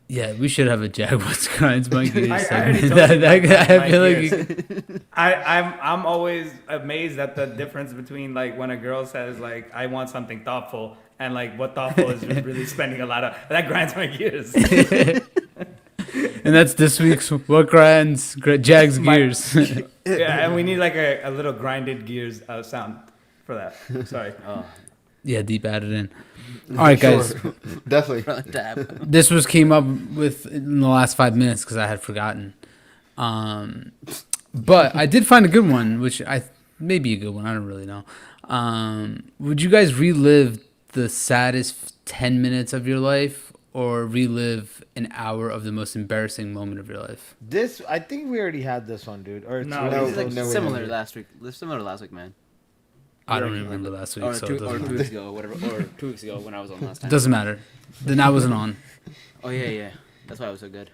Speaker 3: Yeah, we should have a Jaguars grinds my gears
Speaker 2: I
Speaker 3: segment.
Speaker 2: already told you
Speaker 3: I
Speaker 2: my
Speaker 3: feel
Speaker 2: gears.
Speaker 3: like
Speaker 2: I'm always amazed at the difference between like when a girl says like I want something thoughtful and like what thoughtful is really spending a lot of that grinds my gears.
Speaker 3: And that's this week's What Grinds Jags Gears.
Speaker 2: Yeah, and we need like a little grinded gears sound for that. Sorry.
Speaker 5: Oh,
Speaker 3: Yeah, deep added in. All right, guys.
Speaker 1: Sure. Definitely.
Speaker 5: front tab.
Speaker 3: This was came up with in the last 5 minutes because I had forgotten. But I did find a good one, which may be a good one. I don't really know. Would you guys relive the saddest 10 minutes of your life or relive an hour of the most embarrassing moment of your life?
Speaker 4: This, I think we already had this one, dude. Or it's
Speaker 2: No,
Speaker 4: really
Speaker 1: no,
Speaker 5: This is like
Speaker 1: no, we
Speaker 5: similar
Speaker 1: didn't.
Speaker 5: last week. Similar to last week, man.
Speaker 3: I don't remember last week,
Speaker 5: Or
Speaker 3: so
Speaker 5: two,
Speaker 3: it
Speaker 5: or
Speaker 3: doesn't
Speaker 5: 2
Speaker 3: matter.
Speaker 5: weeks ago, whatever. Or 2 weeks ago when I was on last time.
Speaker 3: Doesn't matter. Then I wasn't on.
Speaker 5: Oh yeah. That's why it was so good.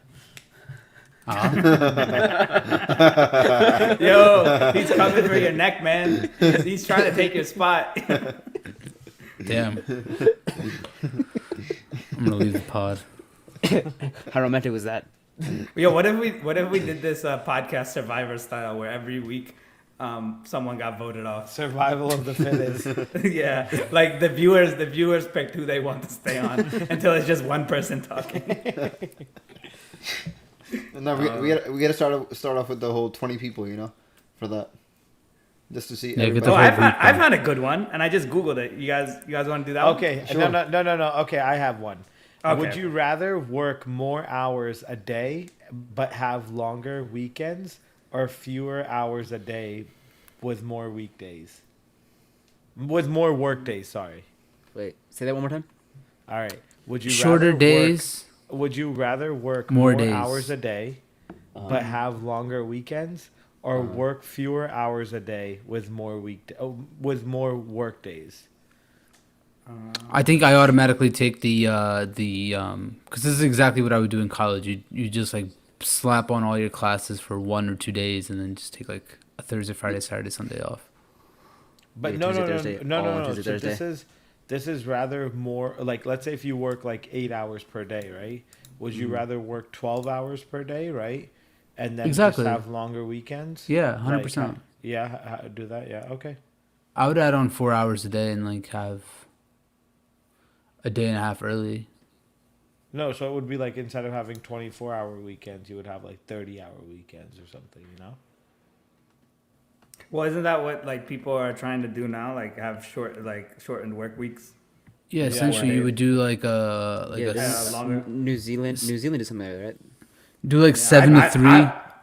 Speaker 2: Yo, he's coming for your neck, man. He's trying to take your spot.
Speaker 3: Damn. I'm gonna leave the pod.
Speaker 5: How romantic was that?
Speaker 2: Yo, what if we did this podcast Survivor style where every week someone got voted off?
Speaker 4: survival of the fittest.
Speaker 2: Yeah, like the viewers picked who they want to stay on until it's just one person talking.
Speaker 1: No, we gotta start off with the whole 20 people, for that, just to see.
Speaker 3: Yeah, get
Speaker 1: everybody.
Speaker 3: the
Speaker 2: Oh,
Speaker 3: whole
Speaker 2: I
Speaker 3: group
Speaker 2: found a good one, and I just googled it. You guys want to do that? one?
Speaker 4: Okay,
Speaker 1: Sure.
Speaker 4: no. Okay, I have one.
Speaker 2: Okay.
Speaker 4: Would you rather work more hours a day but have longer weekends, or fewer hours a day with more weekdays? With more work days, sorry.
Speaker 5: Wait, say that one more time.
Speaker 4: All right. Would you
Speaker 3: Shorter
Speaker 4: rather
Speaker 3: days.
Speaker 4: Would you rather work
Speaker 3: More
Speaker 4: more
Speaker 3: days.
Speaker 4: hours a day but have longer weekends, or work fewer hours a day with more with more work days?
Speaker 3: I think I automatically take the because this is exactly what I would do in college. You just like slap on all your classes for 1 or 2 days and then just take like a Thursday, Friday, Saturday, Sunday off.
Speaker 4: But
Speaker 5: Yeah,
Speaker 4: no,
Speaker 5: Tuesday,
Speaker 4: no, no,
Speaker 5: Thursday,
Speaker 4: no,
Speaker 5: all
Speaker 4: no,
Speaker 5: on
Speaker 4: no.
Speaker 5: Tuesday,
Speaker 4: So
Speaker 5: Thursday.
Speaker 4: this is rather more like, let's say if you work like 8 hours per day, right? Would you rather work 12 hours per day, right? And then
Speaker 3: Exactly.
Speaker 4: just have longer weekends?
Speaker 3: Yeah,
Speaker 4: Like,
Speaker 3: 100%.
Speaker 4: yeah, do that. Yeah, okay.
Speaker 3: I would add on 4 hours a day and like have a day and a half early.
Speaker 4: No, so it would be like instead of having 24-hour weekends, you would have like 30-hour weekends or something, you know?
Speaker 2: Well, isn't that what like people are trying to do now? Like have shortened work weeks.
Speaker 3: Yeah, essentially
Speaker 2: right.
Speaker 3: you would do like a
Speaker 5: Yeah,
Speaker 2: Yeah, longer.
Speaker 5: New Zealand did something like that, right?
Speaker 3: do like
Speaker 2: Yeah,
Speaker 3: 7 to 3.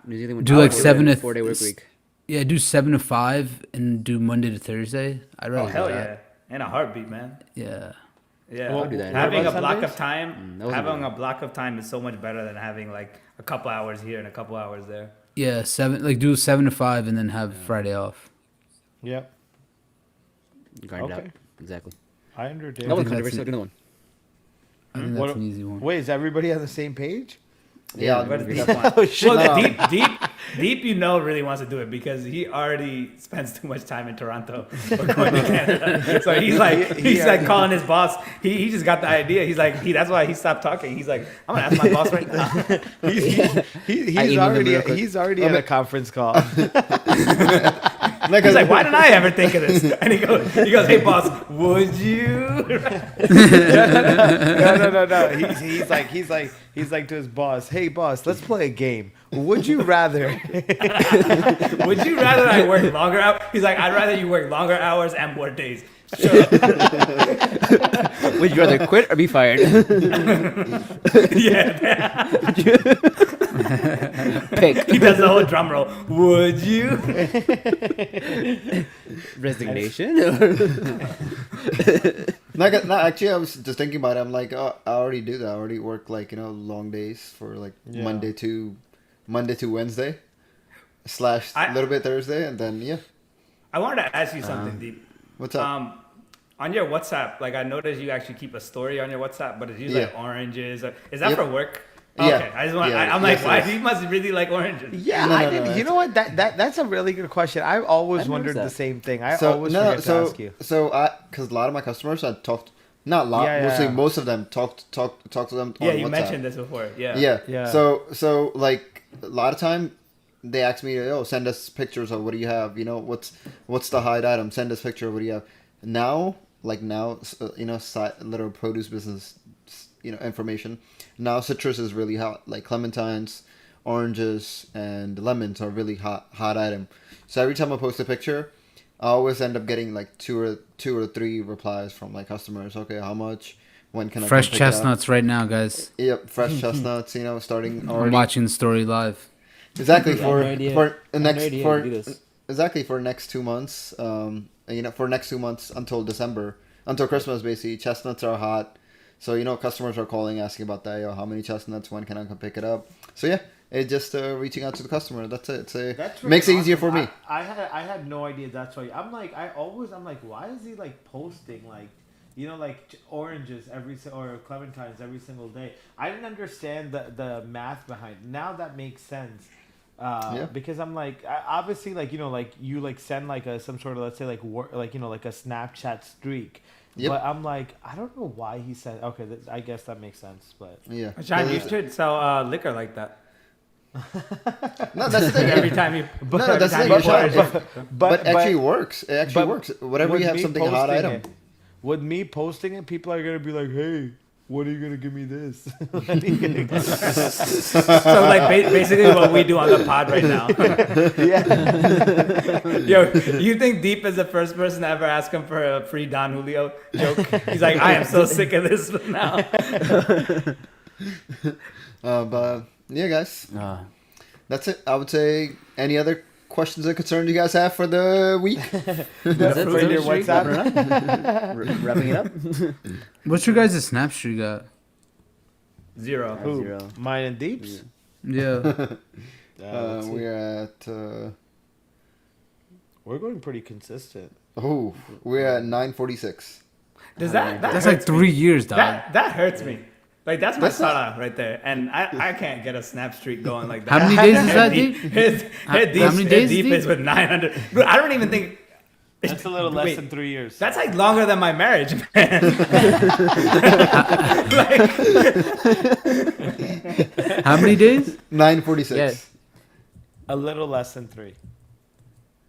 Speaker 5: New Zealand would
Speaker 3: Do like
Speaker 5: a
Speaker 3: 7 to
Speaker 5: 4-day work week.
Speaker 3: Yeah, do 7 to 5 and do Monday to Thursday. I'd
Speaker 2: Oh
Speaker 3: rather
Speaker 2: hell
Speaker 3: do
Speaker 2: yeah,
Speaker 3: that.
Speaker 2: in a heartbeat, man.
Speaker 3: Yeah.
Speaker 2: Yeah,
Speaker 4: Well,
Speaker 5: I'll do that.
Speaker 2: having a
Speaker 4: What about
Speaker 2: block of
Speaker 4: Sundays?
Speaker 2: time,
Speaker 5: that was a good
Speaker 2: having
Speaker 5: one.
Speaker 2: a block of time is so much better than having like a couple hours here and a couple hours there.
Speaker 3: Yeah, 7 like do 7 to 5 and then have Friday off.
Speaker 4: Yep.
Speaker 5: Grind it out.
Speaker 4: Okay.
Speaker 5: Exactly.
Speaker 4: I understand.
Speaker 5: That one's
Speaker 3: think that's
Speaker 5: controversial.
Speaker 3: it.
Speaker 5: Another one.
Speaker 3: I think
Speaker 4: What-
Speaker 3: that's an easy one.
Speaker 4: Wait, is everybody on the same page?
Speaker 1: Yeah,
Speaker 2: What is
Speaker 1: we
Speaker 2: deep
Speaker 1: got-
Speaker 2: one?
Speaker 4: shit.
Speaker 2: Well,
Speaker 1: No.
Speaker 2: deep, really wants to do it because he already spends too much time in Toronto or going to Canada. So he's like calling his boss. He just got the idea. He's like that's why he stopped talking. He's like, I'm gonna ask my boss right now.
Speaker 4: He's
Speaker 5: I emailed him
Speaker 4: already
Speaker 5: real quick.
Speaker 4: he's already at a conference call.
Speaker 2: He's like, why didn't I ever think of this? And he goes, hey boss, would you?
Speaker 4: No. He's like to his boss, hey boss, let's play a game. Would you rather?
Speaker 2: Would you rather I work longer hours? He's like, I'd rather you work longer hours and more days. Sure.
Speaker 5: Would you rather quit or be fired?
Speaker 2: Yeah.
Speaker 5: Pick.
Speaker 2: He does the whole drum roll. Would you?
Speaker 5: Resignation.
Speaker 1: No, actually, I was just thinking about it. I'm like, oh, I already do that. I already work like long days for like
Speaker 4: Yeah.
Speaker 1: Monday to Wednesday, / a little bit Thursday, and then yeah.
Speaker 2: I wanted to ask you something, Deep.
Speaker 1: What's up?
Speaker 2: On your WhatsApp, like I noticed you actually keep a story on your WhatsApp, but it's usually like
Speaker 1: Yeah.
Speaker 2: oranges. Is that
Speaker 1: Yep.
Speaker 2: for work?
Speaker 1: Yeah.
Speaker 2: Okay, I just want.
Speaker 1: Yeah,
Speaker 2: I'm like,
Speaker 1: yes,
Speaker 2: why?
Speaker 1: yes.
Speaker 2: He must really like oranges.
Speaker 4: Yeah,
Speaker 1: No,
Speaker 4: I
Speaker 1: no,
Speaker 4: did.
Speaker 1: no,
Speaker 4: You know what? That's a really good question. I've always
Speaker 5: I
Speaker 4: wondered the
Speaker 5: noticed that.
Speaker 4: same thing. I always forget to ask you.
Speaker 1: Because a lot of my customers, I talked, not a lot,
Speaker 4: Yeah,
Speaker 1: mostly
Speaker 4: yeah.
Speaker 1: most of them talk to them on
Speaker 2: Yeah, you
Speaker 1: WhatsApp.
Speaker 2: mentioned this before. Yeah.
Speaker 1: Yeah.
Speaker 4: Yeah.
Speaker 1: So like a lot of time they ask me, oh, send us pictures of what do you have? What's the hide item? Send us picture of what do you have? Now, little produce business information. Now citrus is really hot, like clementines, oranges, and lemons are really hot item. So every time I post a picture, I always end up getting like two or three replies from like customers. Okay, how much? When can I
Speaker 3: Fresh
Speaker 1: come pick it up?
Speaker 3: chestnuts right now, guys.
Speaker 1: Yep, fresh chestnuts. Starting
Speaker 3: I'm
Speaker 1: already.
Speaker 3: watching the story live.
Speaker 1: Exactly
Speaker 5: Yeah,
Speaker 1: for
Speaker 5: no idea.
Speaker 1: for the
Speaker 5: I have no
Speaker 1: next
Speaker 5: idea
Speaker 1: for
Speaker 5: how to do this.
Speaker 1: exactly for next 2 months. For next 2 months until December, until Christmas, basically chestnuts are hot. So customers are calling asking about that. Yo, how many chestnuts? When can I come pick it up? So yeah, it's just reaching out to the customer. That's it.
Speaker 4: That's
Speaker 1: Makes it
Speaker 4: really
Speaker 1: easier for
Speaker 4: awesome.
Speaker 1: me.
Speaker 4: I had no idea that's why. I'm like why is he like posting like oranges or clementines every single day? I didn't understand the math behind it. Now that makes sense.
Speaker 1: Yeah.
Speaker 4: Because I'm like obviously you send like some sort of, let's say, like like a Snapchat streak.
Speaker 1: Yep.
Speaker 4: But I'm like, I don't know why he said. Okay, I guess that makes sense. But
Speaker 1: Yeah.
Speaker 2: John, you should sell liquor like that.
Speaker 1: No, that's the thing.
Speaker 2: Every time you,
Speaker 1: No, that's the
Speaker 2: every
Speaker 1: thing.
Speaker 2: time you
Speaker 1: But,
Speaker 2: pour it.
Speaker 1: but actually works. It actually
Speaker 4: but
Speaker 1: works. Whenever
Speaker 4: with
Speaker 1: you have
Speaker 4: me
Speaker 1: something hot
Speaker 4: posting
Speaker 1: item.
Speaker 4: it- with me posting it, people are gonna be like, "Hey, when are you gonna give me this?"
Speaker 2: So like basically what we do on the pod right now.
Speaker 4: Yeah.
Speaker 2: Yo, you think Deep is the first person to ever ask him for a free Don Julio joke? He's like, I am so sick of this now.
Speaker 1: But yeah, guys,
Speaker 5: Uh,
Speaker 1: that's it. I would say any other questions or concerns you guys have for the week?
Speaker 5: that's it.
Speaker 4: Right here,
Speaker 5: Streak,
Speaker 4: WhatsApp.
Speaker 5: wrapping it up. Wrapping it up.
Speaker 3: What's your guys' snap streak at?
Speaker 2: Zero.
Speaker 4: Who?
Speaker 5: 0.
Speaker 4: Mine and Deeps.
Speaker 3: Yeah.
Speaker 4: Let's see.
Speaker 1: We're at
Speaker 4: We're going pretty consistent.
Speaker 1: we're at 946.
Speaker 2: Does that
Speaker 3: That's
Speaker 2: hurts
Speaker 3: like 3
Speaker 2: me.
Speaker 3: years, dog.
Speaker 2: That hurts me. Like that's my
Speaker 1: That's not-
Speaker 2: Sara right there, and I can't get a snap streak going like that.
Speaker 3: How many days is that,
Speaker 2: Deep?
Speaker 3: Deep?
Speaker 2: His
Speaker 3: How many
Speaker 2: deep
Speaker 3: days,
Speaker 2: deep
Speaker 3: Deep?
Speaker 2: is with 900. Bro, I don't even think
Speaker 4: That's a little less
Speaker 2: Wait.
Speaker 4: than 3 years.
Speaker 2: that's like longer than my marriage, man. Like,
Speaker 3: How many days?
Speaker 1: 946.
Speaker 5: Yeah.
Speaker 4: a little less than 3.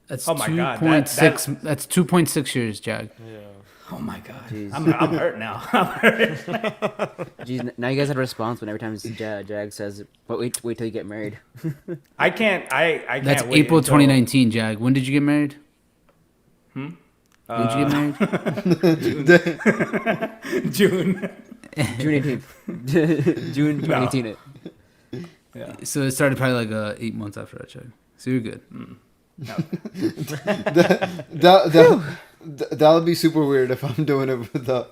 Speaker 3: That's
Speaker 2: Oh my God,
Speaker 3: 2.6. That's 2.6 years, Jag.
Speaker 4: Yeah.
Speaker 2: oh my god,
Speaker 5: Jeez.
Speaker 2: I'm hurt now. I'm hurt.
Speaker 5: Jeez, now you guys have a response when every time Jag says, "But wait till you get married."
Speaker 2: I can't. I can't.
Speaker 3: That's
Speaker 2: wait
Speaker 3: April
Speaker 2: until-
Speaker 3: 2019, Jag. When did you get married? When did you get married?
Speaker 2: June.
Speaker 5: June 18th. June 2018. It.
Speaker 2: Yeah.
Speaker 3: So it started probably like 8 months after that, Jag. So you're good.
Speaker 1: That would be super weird if I'm doing it without.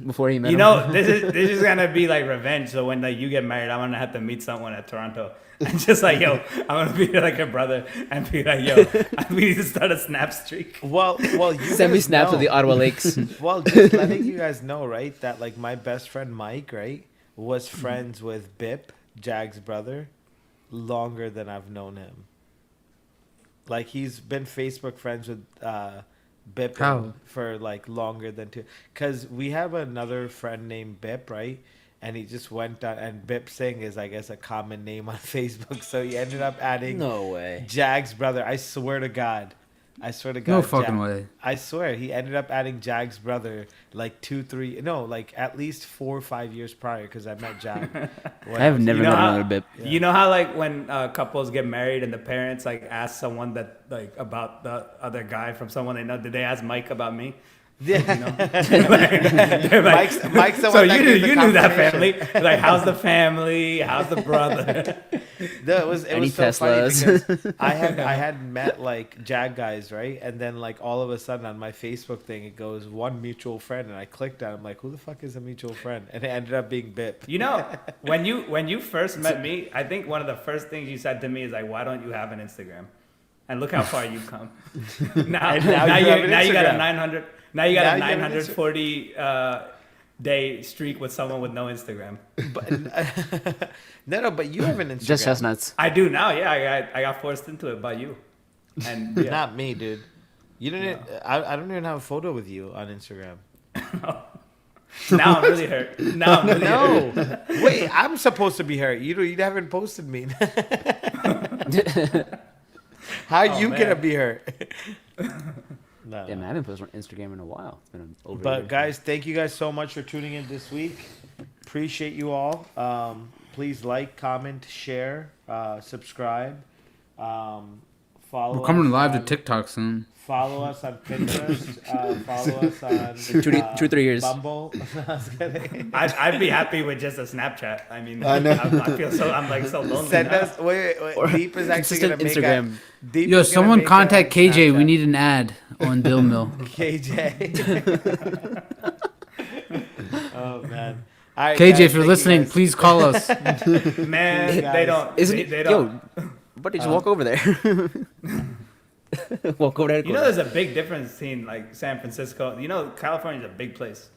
Speaker 5: Before he met
Speaker 2: You
Speaker 5: him.
Speaker 2: know, this is gonna be like revenge. So when like you get married, I'm gonna have to meet someone at Toronto and just like, yo, I'm gonna be like a brother and be like, yo, we need to start a snap streak.
Speaker 4: Well, you
Speaker 5: Send me
Speaker 4: guys
Speaker 5: snaps
Speaker 4: know.
Speaker 5: of the Ottawa Lakes.
Speaker 4: Well, just letting you guys know, right, that like my best friend Mike, right, was friends with Bip, Jag's brother, longer than I've known him. Like he's been Facebook friends with Bip
Speaker 3: How?
Speaker 4: for like longer than 2. Cause we have another friend named Bip, right? And he just went down, and Bip Singh is, I guess, a common name on Facebook. So he ended up adding
Speaker 5: No way.
Speaker 4: Jag's brother. I swear to God.
Speaker 3: No fucking way.
Speaker 4: I swear he ended up adding Jag's brother like 4 or 5 years prior, because I met Jag.
Speaker 5: I have never
Speaker 2: You know
Speaker 5: met
Speaker 2: how-
Speaker 5: another Bip.
Speaker 2: You know how like when couples get married and the parents like ask someone that like about the other guy from someone they know, did they ask Mike about me?
Speaker 4: Yeah.
Speaker 2: They're like,
Speaker 4: Mike's the
Speaker 2: so
Speaker 4: one that
Speaker 2: you
Speaker 4: gave the
Speaker 2: knew that family.
Speaker 4: confirmation."
Speaker 2: Like, how's the family? How's the brother?
Speaker 4: No, it was
Speaker 5: Any
Speaker 4: so funny
Speaker 5: Teslas?
Speaker 4: because I had met like Jag guys, right? And then like all of a sudden on my Facebook thing it goes one mutual friend, and I clicked on it. I'm like, who the fuck is a mutual friend? And it ended up being Bip.
Speaker 2: You know, when you first met me, I think one of the first things you said to me is like, "Why don't you have an Instagram?" And look how far you've come. now,
Speaker 4: And now you have an
Speaker 2: now you got a
Speaker 4: Instagram.
Speaker 2: 900. Now you got
Speaker 4: Now
Speaker 2: a
Speaker 4: you have an
Speaker 2: 940 day streak with someone with no Instagram.
Speaker 4: But no, but you have an Instagram.
Speaker 5: Just chestnuts.
Speaker 2: I do now. Yeah, I got forced into it by you. And yeah.
Speaker 4: Not me, dude. You didn't. I don't even have a photo with you on Instagram.
Speaker 2: Now I'm really hurt. Now I'm really hurt.
Speaker 4: No, wait. I'm supposed to be hurt. You haven't posted me. How you
Speaker 2: man.
Speaker 4: gonna be hurt? No,
Speaker 5: Yeah,
Speaker 4: no.
Speaker 5: man, I haven't posted on Instagram in a while. It's been over. a
Speaker 4: But
Speaker 5: year.
Speaker 4: guys, thank you guys so much for tuning in this week. Appreciate you all. Please like, comment, share, subscribe. Follow.
Speaker 3: We're coming
Speaker 4: us
Speaker 3: live to
Speaker 4: on-
Speaker 3: TikTok soon.
Speaker 4: Follow us on Pinterest. Follow us on
Speaker 5: 2 or 3 years.
Speaker 4: Bumble. I was kidding.
Speaker 2: I'd be happy with just a Snapchat. I mean,
Speaker 1: I know.
Speaker 2: I feel so. I'm like so lonely.
Speaker 4: Send
Speaker 2: now.
Speaker 4: us. Wait. Deep is actually
Speaker 5: Consistent
Speaker 4: gonna make
Speaker 5: Instagram.
Speaker 4: Deep
Speaker 3: Yo,
Speaker 4: is gonna
Speaker 3: someone
Speaker 4: make
Speaker 3: contact KJ. We
Speaker 4: Snapchat.
Speaker 3: need an ad on Dill Mill.
Speaker 4: KJ. Oh man. All right,
Speaker 3: KJ,
Speaker 4: guys,
Speaker 3: if you're
Speaker 4: thank you
Speaker 3: listening,
Speaker 4: guys.
Speaker 3: please call us.
Speaker 2: Man,
Speaker 4: Guys,
Speaker 2: they don't.
Speaker 5: Isn't
Speaker 2: They,
Speaker 5: it?
Speaker 2: they don't.
Speaker 5: Yo, but they just walk over there. Walk over there.
Speaker 2: You know, there's a big difference between like San Francisco. You know, California's a big place.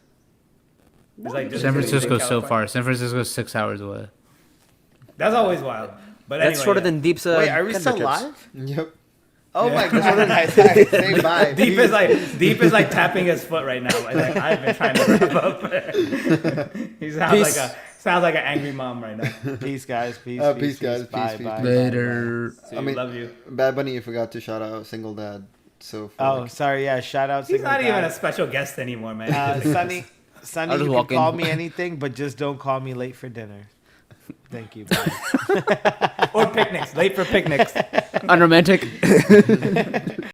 Speaker 2: It's like just
Speaker 3: San
Speaker 2: a big
Speaker 3: Francisco's so
Speaker 2: California.
Speaker 3: far. San Francisco's 6 hours away.
Speaker 2: That's always wild. But
Speaker 5: That's
Speaker 2: anyway,
Speaker 5: shorter
Speaker 2: yeah.
Speaker 5: than Deep's.
Speaker 4: Wait, are we
Speaker 5: Denver
Speaker 4: still
Speaker 5: trips.
Speaker 4: live?
Speaker 1: Yep.
Speaker 4: Oh my god! Say bye.
Speaker 2: Deep is like tapping his foot right now. Like I've been trying to wrap up. He
Speaker 5: Peace.
Speaker 2: sounds like an angry mom right now.
Speaker 4: Peace, guys. Peace.
Speaker 1: Peace, guys.
Speaker 4: Bye,
Speaker 1: Peace,
Speaker 4: bye,
Speaker 1: peace.
Speaker 4: bye,
Speaker 3: Later.
Speaker 2: See,
Speaker 1: I mean-
Speaker 2: love you.
Speaker 1: Bad Bunny, you forgot to shout out Single Dad. So for
Speaker 4: Oh, sorry. Yeah, shout out.
Speaker 2: He's
Speaker 4: Single
Speaker 2: not even
Speaker 4: Dad.
Speaker 2: a special guest anymore, man.
Speaker 4: Sunny.
Speaker 5: I'll
Speaker 4: Sunny,
Speaker 5: just
Speaker 4: you can
Speaker 5: walk in.
Speaker 4: call me anything, but just don't call me late for dinner. Thank you. Bye.
Speaker 2: Or picnics. Late for picnics.
Speaker 5: Unromantic.